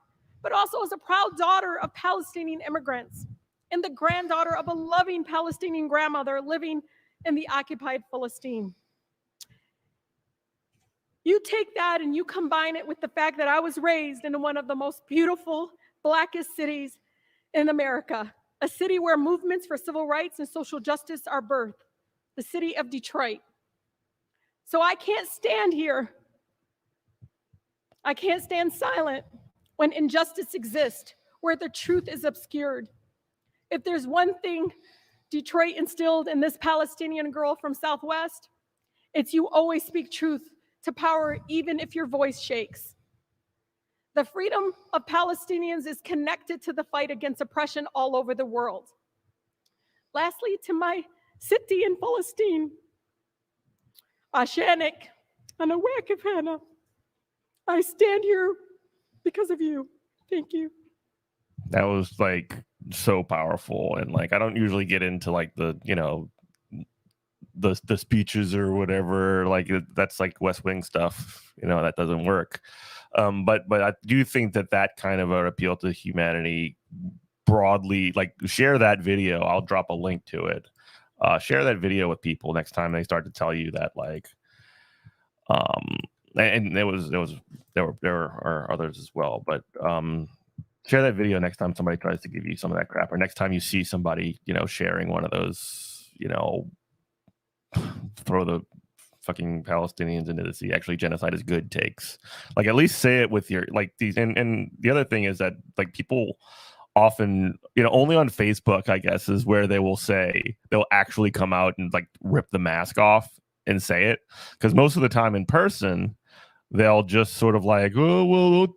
K: but also as a proud daughter of Palestinian immigrants and the granddaughter of a loving Palestinian grandmother living in the occupied Palestine. You take that and you combine it with the fact that I was raised in one of the most beautiful, blackest cities in America, a city where movements for civil rights and social justice are birthed, the city of Detroit. So I can't stand here. I can't stand silent when injustice exists, where the truth is obscured. If there's one thing Detroit instilled in this Palestinian girl from Southwest, it's you always speak truth to power, even if your voice shakes. The freedom of Palestinians is connected to the fight against oppression all over the world. Lastly, to my city in Palestine, Ashanik, and Awakafana, I stand here because of you. Thank you.
A: That was like so powerful. And like, I don't usually get into like the, you know, the speeches or whatever, like that's like West Wing stuff, you know, that doesn't work. But I do think that kind of an appeal to humanity broadly, like share that video. I'll drop a link to it. Share that video with people next time they start to tell you that, like, and there are others as well, but share that video next time somebody tries to give you some of that crap, or next time you see somebody, you know, sharing one of those, you know, throw the fucking Palestinians into the sea, actually genocide is good takes. Like, at least say it with your, like, these, and the other thing is that, like, people often, you know, only on Facebook, I guess, is where they'll actually come out and like rip the mask off and say it, because most of the time in person they'll just sort of like, oh well,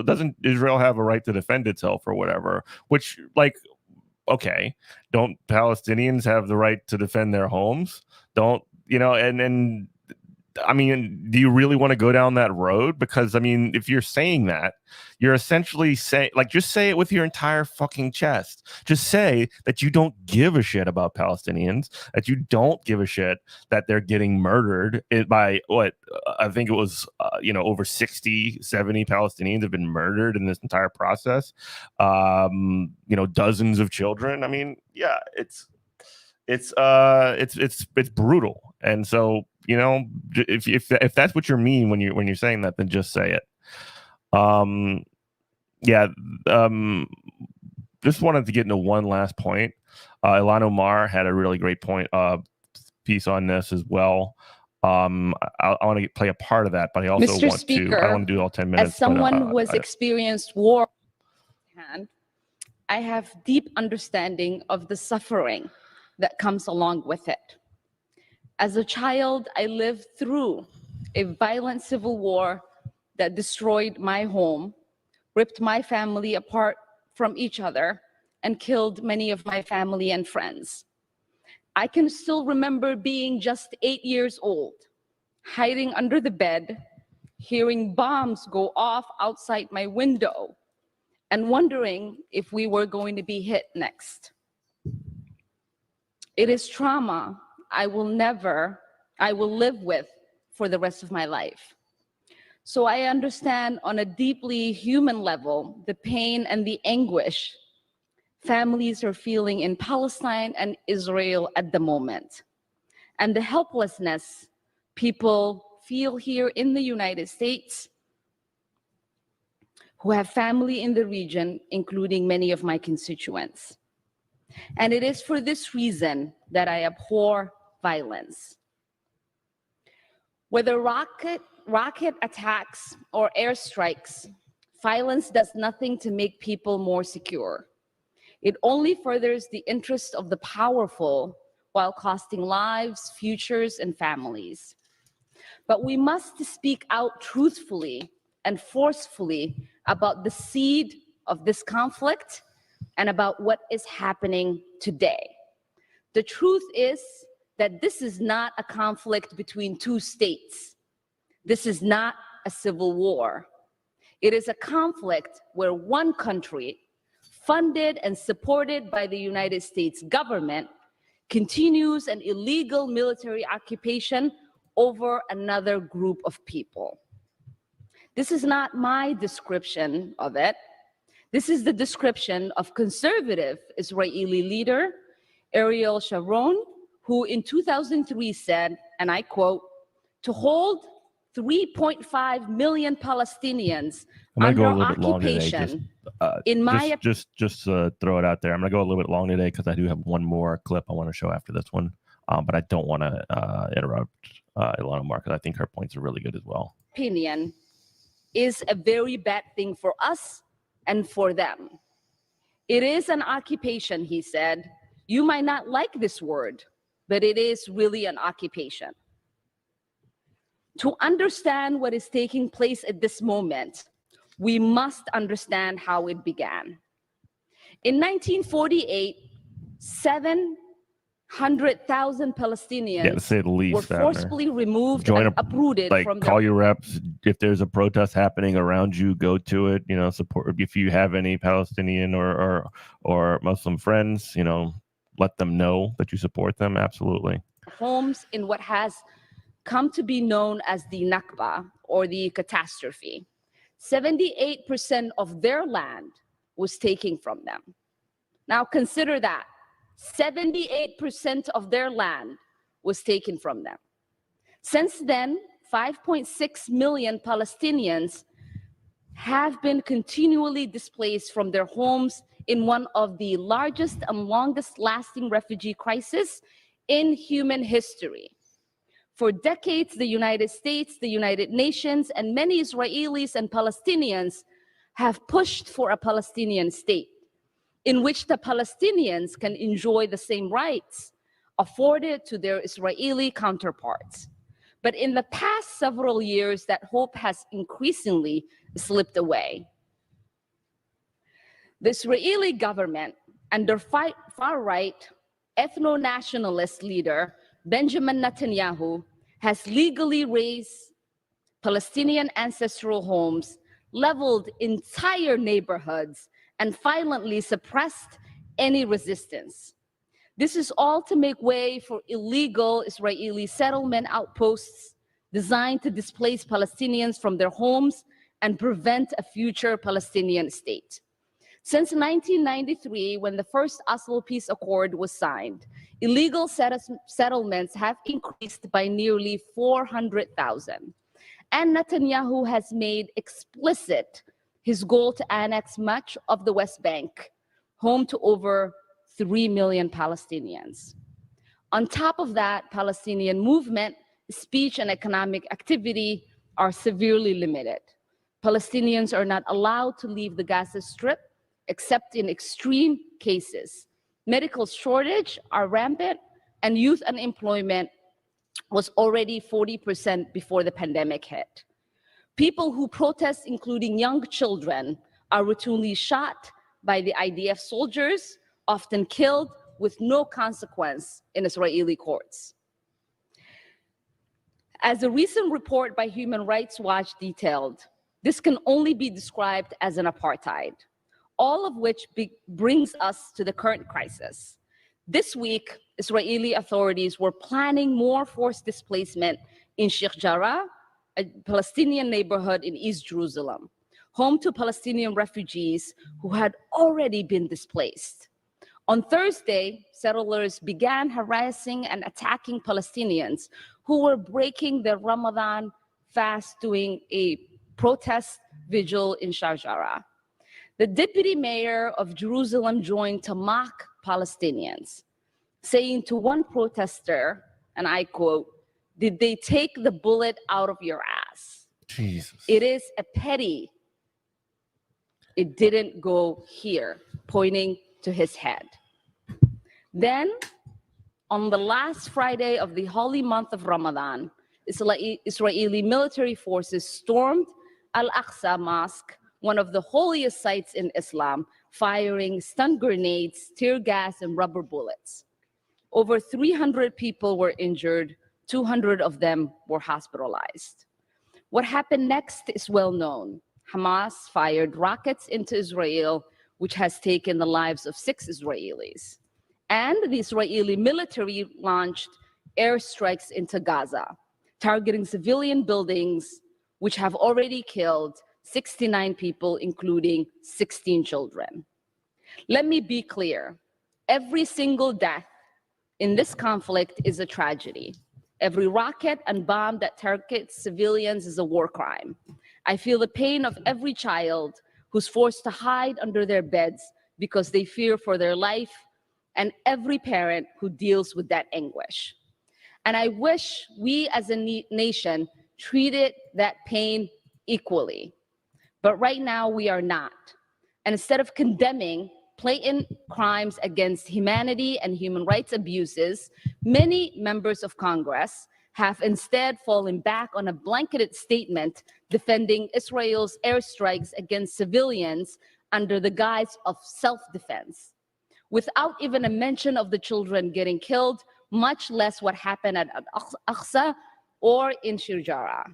A: doesn't Israel have a right to defend itself or whatever, which, like, okay, don't Palestinians have the right to defend their homes? Don't, you know, and I mean, do you really want to go down that road? Because I mean, if you're saying that, you're essentially saying, like, just say it with your entire fucking chest. Just say that you don't give a shit about Palestinians, that you don't give a shit that they're getting murdered by what I think it was, you know, over 60, 70 Palestinians have been murdered in this entire process. You know, dozens of children. I mean, yeah, it's brutal. And so, you know, if that's what you mean when you're saying that, then just say it. Just wanted to get into one last point. Ilan Omar had a really great piece on this as well. I want to play a part of that, but I also
L: Mr.
A: want
L: Speaker,
A: to. I don't want to do all 10 minutes.
L: As someone who has experienced war, I have deep understanding of the suffering that comes along with it. As a child, I lived through a violent civil war that destroyed my home, ripped my family apart from each other, and killed many of my family and friends. I can still remember being just 8 years old, hiding under the bed, hearing bombs go off outside my window, and wondering if we were going to be hit next. It is trauma I will live with for the rest of my life. So I understand on a deeply human level the pain and the anguish families are feeling in Palestine and Israel at the moment, and the helplessness people feel here in the United States who have family in the region, including many of my constituents. And it is for this reason that I abhor violence. Whether rocket attacks or airstrikes, violence does nothing to make people more secure. It only furthers the interests of the powerful while costing lives, futures, and families. But we must speak out truthfully and forcefully about the seed of this conflict and about what is happening today. The truth is that this is not a conflict between two states. This is not a civil war. It is a conflict where one country, funded and supported by the United States government, continues an illegal military occupation over another group of people. This is not my description of it. This is the description of conservative Israeli leader Ariel Sharon, who in 2003 said, and I quote, "To hold 3.5 million Palestinians
A: I'm gonna go a
L: under
A: little bit long today.
L: occupation.
A: Just throw it out there. I'm gonna go a little bit long today because I do have one more clip I want to show after this one. But I don't want to interrupt Ilana Mar, because I think her points are really good as well.
L: Opinion is a very bad thing for us and for them. It is an occupation, he said. You might not like this word, but it is really an occupation. To understand what is taking place at this moment, we must understand how it began. In 1948, 700,000 Palestinians
A: To say the least,
L: were forcibly removed
A: Join
L: and uprooted from
A: call
L: their
A: your reps. If there's a protest happening around you, go to it. Support. If you have any Palestinian or Muslim friends, let them know that you support them. Absolutely.
L: homes in what has come to be known as the Nakba, or the catastrophe. 78% of their land was taken from them. Now consider that. 78% of their land was taken from them. Since then, 5.6 million Palestinians have been continually displaced from their homes in one of the largest and longest lasting refugee crises in human history. For decades, the United States, the United Nations, and many Israelis and Palestinians have pushed for a Palestinian state in which the Palestinians can enjoy the same rights afforded to their Israeli counterparts. But in the past several years, that hope has increasingly slipped away. The Israeli government and their far-right ethno-nationalist leader, Benjamin Netanyahu, has legally razed Palestinian ancestral homes, leveled entire neighborhoods, and violently suppressed any resistance. This is all to make way for illegal Israeli settlement outposts designed to displace Palestinians from their homes and prevent a future Palestinian state. Since 1993, when the first Oslo Peace Accord was signed, illegal settlements have increased by nearly 400,000. And Netanyahu has made explicit his goal to annex much of the West Bank, home to over 3 million Palestinians. On top of that, Palestinian movement, speech, and economic activity are severely limited. Palestinians are not allowed to leave the Gaza Strip except in extreme cases. Medical shortage are rampant, and youth unemployment was already 40% before the pandemic hit. People who protest, including young children, are routinely shot by the IDF soldiers, often killed with no consequence in Israeli courts. As a recent report by Human Rights Watch detailed, this can only be described as an apartheid, all of which brings us to the current crisis. This week, Israeli authorities were planning more forced displacement in Sheikh Jarrah, a Palestinian neighborhood in East Jerusalem, home to Palestinian refugees who had already been displaced. On Thursday, settlers began harassing and attacking Palestinians who were breaking their Ramadan fast during a protest vigil in Sheikh Jarrah. The deputy mayor of Jerusalem joined to mock Palestinians, saying to one protester, and I quote, "Did they take the bullet out of your ass?"
A: Jesus.
L: It is a petty. It didn't go here, pointing to his head. Then, on the last Friday of the holy month of Ramadan, Israeli military forces stormed Al-Aqsa Mosque, one of the holiest sites in Islam, firing stun grenades, tear gas, and rubber bullets. Over 300 people were injured, 200 of them were hospitalized. What happened next is well known. Hamas fired rockets into Israel, which has taken the lives of 6 Israelis. And the Israeli military launched airstrikes into Gaza, targeting civilian buildings, which have already killed 69 people, including 16 children. Let me be clear. Every single death in this conflict is a tragedy. Every rocket and bomb that targets civilians is a war crime. I feel the pain of every child who's forced to hide under their beds because they fear for their life, and every parent who deals with that anguish. And I wish we as a nation treated that pain equally. But right now we are not. And instead of condemning blatant crimes against humanity and human rights abuses, many members of Congress have instead fallen back on a blanketed statement defending Israel's airstrikes against civilians under the guise of self-defense, without even a mention of the children getting killed, much less what happened at Al-Aqsa or in Shirjara.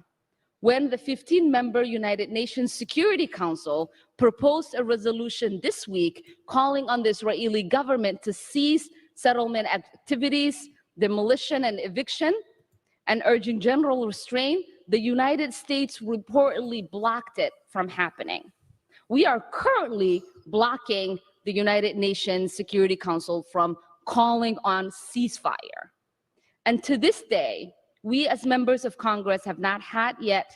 L: When the 15-member United Nations Security Council proposed a resolution this week calling on the Israeli government to cease settlement activities, demolition and eviction, and urging general restraint, the United States reportedly blocked it from happening. We are currently blocking the United Nations Security Council from calling on ceasefire. And to this day, we as members of Congress have not had yet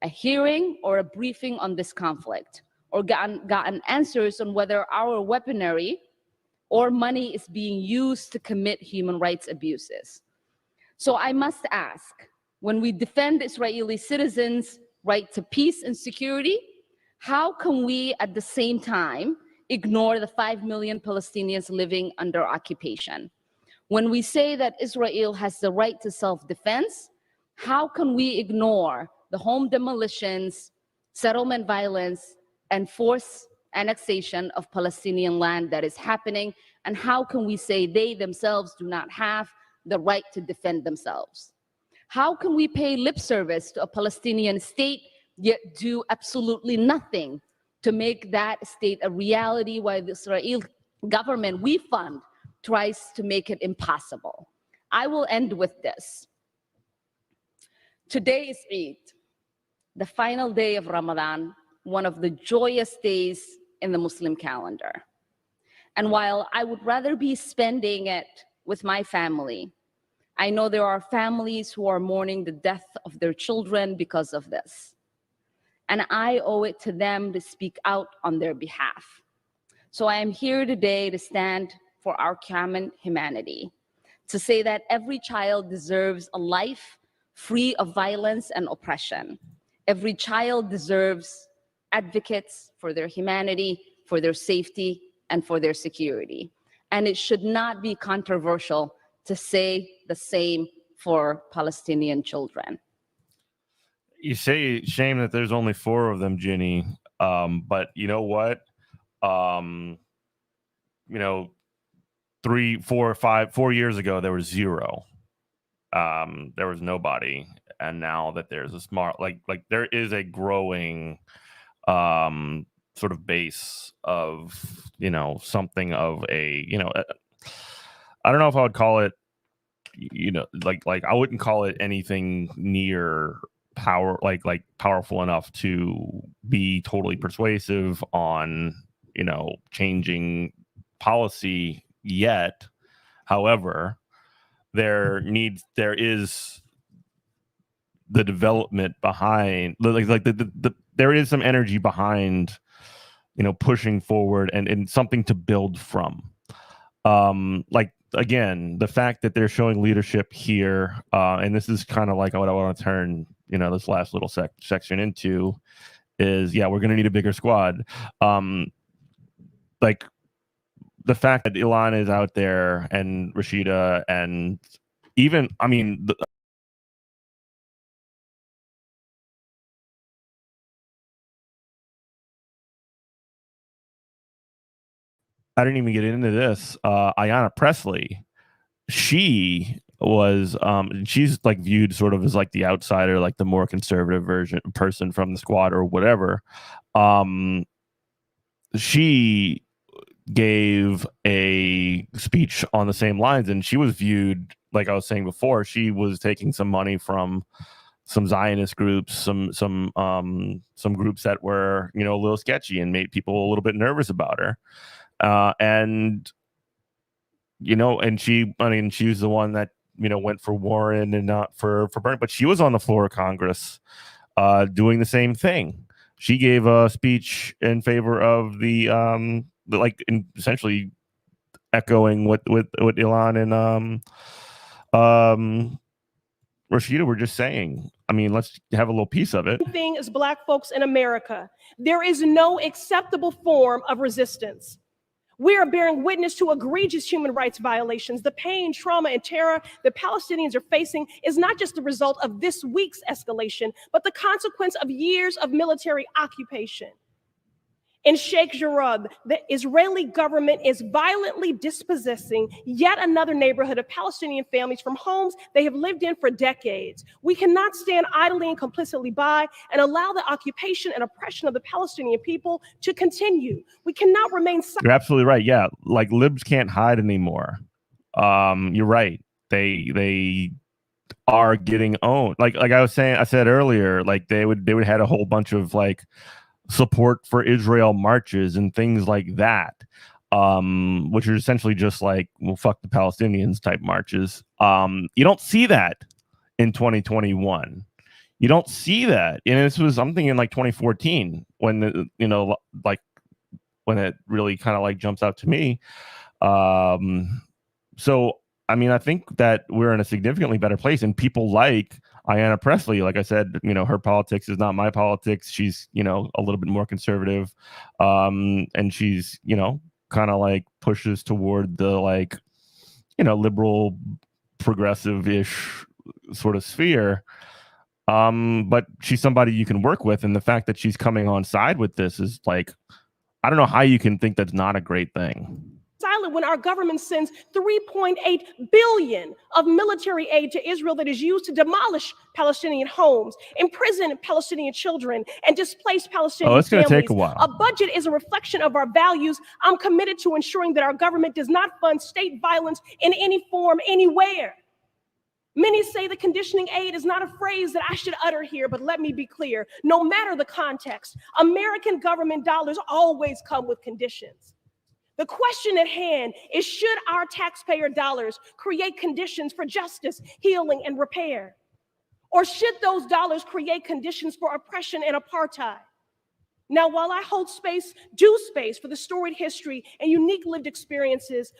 L: a hearing or a briefing on this conflict, or gotten answers on whether our weaponry or money is being used to commit human rights abuses. So I must ask, when we defend Israeli citizens' right to peace and security, how can we at the same time ignore the 5 million Palestinians living under occupation? When we say that Israel has the right to self-defense, how can we ignore the home demolitions, settlement violence, and forced annexation of Palestinian land that is happening? And how can we say they themselves do not have the right to defend themselves? How can we pay lip service to a Palestinian state, yet do absolutely nothing to make that state a reality while the Israeli government we fund tries to make it impossible? I will end with this. Today is Eid, the final day of Ramadan, one of the joyous days in the Muslim calendar. And while I would rather be spending it with my family, I know there are families who are mourning the death of their children because of this. And I owe it to them to speak out on their behalf. So I am here today to stand for our common humanity, to say that every child deserves a life free of violence and oppression. Every child deserves advocates for their humanity, for their safety, and for their security. And it should not be controversial to say the same for Palestinian children.
A: You say shame that there's only 4 of them, Ginny. But you know what? You know, 3, 4, 5, 4 years ago, there was 0. There was nobody. And now that there's a smart, like there is a growing sort of base of, you know, something of a, you know, I don't know if I would call it, you know, like I wouldn't call it anything near power, like powerful enough to be totally persuasive on, you know, changing policy yet. However, there is the development behind, like there is some energy behind, you know, pushing forward and something to build from. Like, again, the fact that they're showing leadership here, and this is kind of like what I want to turn, you know, this last little section into, is, yeah, we're going to need a bigger squad. Like, the fact that Ilan is out there and Rashida, and even, I mean, I didn't even get into this. Ayanna Pressley, she was, she's like viewed sort of as like the outsider, like the more conservative person from the squad or whatever. She gave a speech on the same lines, and she was viewed, like I was saying before, she was taking some money from some Zionist groups, some groups that were, you know, a little sketchy and made people a little bit nervous about her. And, you know, and she was the one that went for Warren and not for Bernie, but she was on the floor of Congress doing the same thing. She gave a speech in favor of essentially echoing what Elon and Rashida were just saying. I mean, let's have a little piece of it.
M: Thing as Black folks in America, there is no acceptable form of resistance. We are bearing witness to egregious human rights violations. The pain, trauma, and terror the Palestinians are facing is not just the result of this week's escalation, but the consequence of years of military occupation. In Sheikh Jarrah, the Israeli government is violently dispossessing yet another neighborhood of Palestinian families from homes they have lived in for decades. We cannot stand idly and complicitly by and allow the occupation and oppression of the Palestinian people to continue. We cannot remain silent.
A: You're absolutely right. Yeah, like libs can't hide anymore. You're right. They are getting owned. Like I said earlier, like they would had a whole bunch of like support for Israel marches and things like that, which are essentially just like, well, fuck the Palestinians type marches. You don't see that in 2021. You don't see that. And this was something in like 2014 when when it really kind of like jumps out to me. So, I mean, I think that we're in a significantly better place, and people like Ayanna Pressley, like I said, her politics is not my politics. She's, a little bit more conservative. And she's, kind of like pushes toward the like, liberal progressive-ish sort of sphere. But she's somebody you can work with. And the fact that she's coming on side with this is like, I don't know how you can think that's not a great thing.
M: Silent when our government sends $3.8 billion of military aid to Israel that is used to demolish Palestinian homes, imprison Palestinian children, and displace Palestinian
A: it's going to
M: families.
A: take a while.
M: A budget is a reflection of our values. I'm committed to ensuring that our government does not fund state violence in any form, anywhere. Many say the conditioning aid is not a phrase that I should utter here, but let me be clear. No matter the context, American government dollars always come with conditions. The question at hand is, should our taxpayer dollars create conditions for justice, healing, and repair? Or should those dollars create conditions for oppression and apartheid? Now, while I hold space for the storied history and unique lived experiences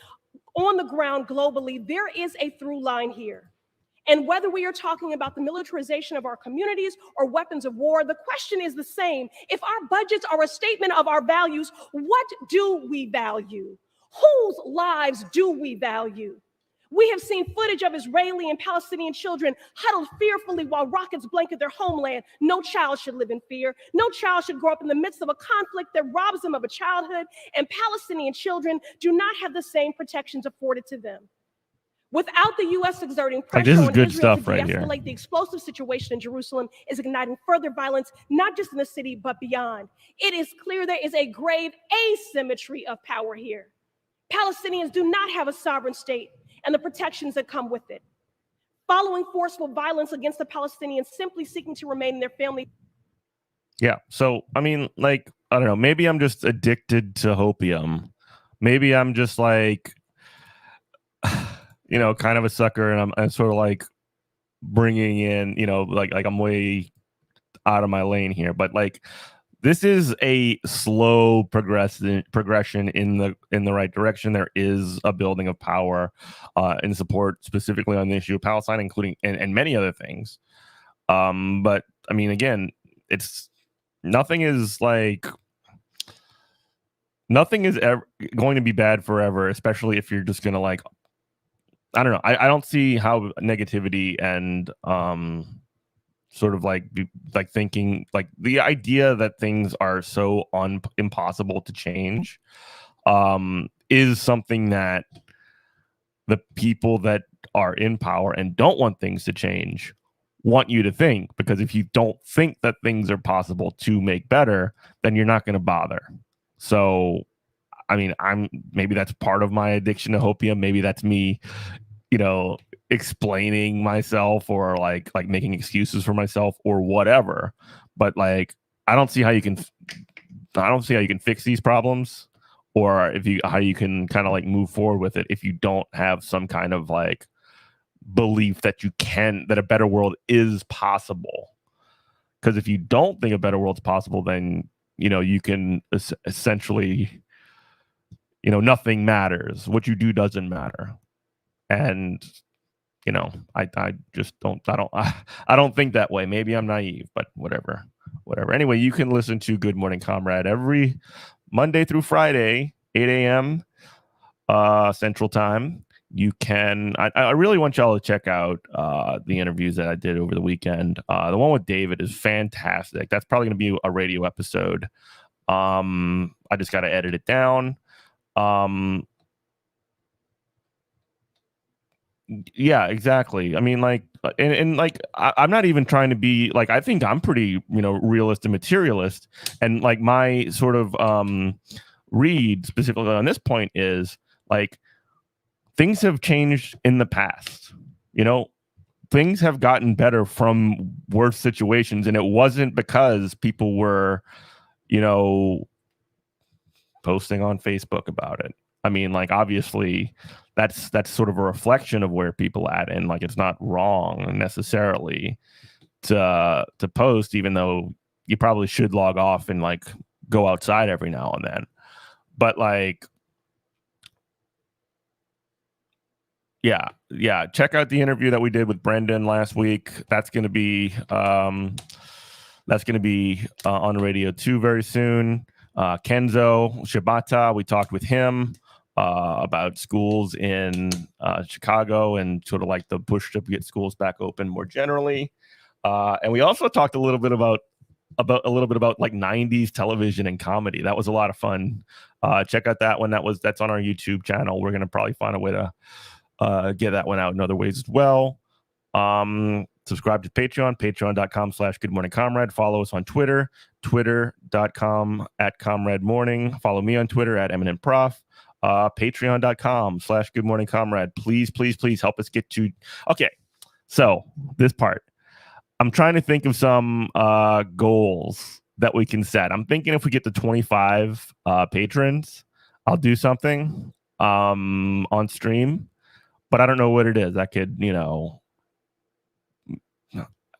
M: on the ground globally, there is a through line here. And whether we are talking about the militarization of our communities or weapons of war, the question is the same. If our budgets are a statement of our values, what do we value? Whose lives do we value? We have seen footage of Israeli and Palestinian children huddled fearfully while rockets blanket their homeland. No child should live in fear. No child should grow up in the midst of a conflict that robs them of a childhood, and Palestinian children do not have the same protections afforded to them. Without the U.S. exerting pressure on Israel to de-escalate the explosive situation in Jerusalem is igniting further violence, not just in the city, but beyond. It is clear there is a grave asymmetry of power here. Palestinians do not have a sovereign state and the protections that come with it. Following forceful violence against the Palestinians simply seeking to remain in their family.
A: Yeah. So, I mean, like, I don't know, maybe I'm just addicted to hopium. Maybe I'm just like, kind of a sucker, and I'm sort of like bringing in, like I'm way out of my lane here, but like this is a slow progression in the right direction. There is a building of power and support specifically on the issue of Palestine, including and many other things. But I mean, again, nothing is ever going to be bad forever, especially if you're just going to like, I don't know. I don't see how negativity and sort of like thinking like the idea that things are so impossible to change is something that the people that are in power and don't want things to change want you to think, because if you don't think that things are possible to make better, then you're not going to bother. So I mean, maybe that's part of my addiction to hopium. Maybe that's me, explaining myself or like making excuses for myself or whatever. But like, I don't see how you can fix these problems, or how you can kind of like move forward with it if you don't have some kind of like belief that that a better world is possible. Because if you don't think a better world's possible, then you can essentially, nothing matters. What you do doesn't matter. And I just don't I don't think that way. Maybe I'm naive, but whatever. Anyway, you can listen to Good Morning Comrade every Monday through Friday, 8 a.m. Central Time. You can. I really want y'all to check out the interviews that I did over the weekend. The one with David is fantastic. That's probably going to be a radio episode. I just got to edit it down. Yeah, exactly. I mean, like, and like, I'm not even trying to be like, I think I'm pretty, realist and materialist. And like my sort of read specifically on this point is like, things have changed in the past. Things have gotten better from worse situations. And it wasn't because people were, posting on Facebook about it. I mean, like, obviously that's sort of a reflection of where people at, and like it's not wrong necessarily to post, even though you probably should log off and like go outside every now and then. But like, yeah, check out the interview that we did with Brendan last week. That's going to be on the radio too very soon. Kenzo Shibata, we talked with him about schools in Chicago and sort of like the push to get schools back open more generally. And we also talked a little bit about like 90s television and comedy. That was a lot of fun. Check out that one. That's on our YouTube channel. We're going to probably find a way to get that one out in other ways as well. Subscribe to patreon.com/Good Morning Comrade. Follow us on Twitter, twitter.com/Comrade Morning. Follow me on Twitter @EminentProf. Patreon.com/Good Morning Comrade. Please help us get to. Okay, so this part, I'm trying to think of some goals that we can set. I'm thinking if we get to 25 patrons, I'll do something on stream, but I don't know what it is. I could,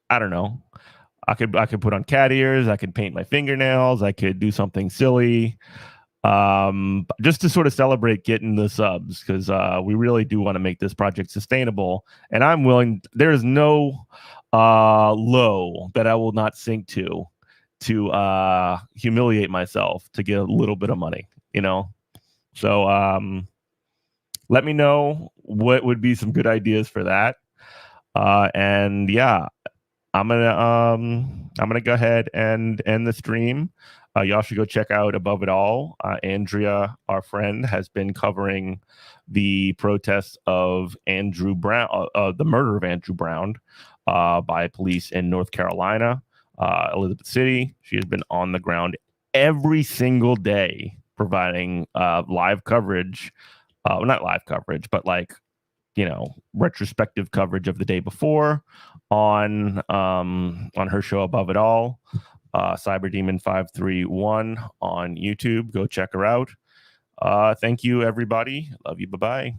A: I don't know. I could put on cat ears. I could paint my fingernails. I could do something silly, just to sort of celebrate getting the subs, because we really do want to make this project sustainable. And I'm willing. There is no low that I will not sink to humiliate myself to get a little bit of money. So let me know what would be some good ideas for that. And yeah. I'm gonna go ahead and end the stream. Y'all should go check out Above It All. Andrea, our friend, has been covering the protests of Andrew Brown, the murder of Andrew Brown by police in North Carolina, Elizabeth City. She has been on the ground every single day, providing live coverage. Well, not live coverage, but like, retrospective coverage of the day before on her show Above It All, Cyber Demon 531 on YouTube. Go check her out. Thank you, everybody. Love you. Bye-bye.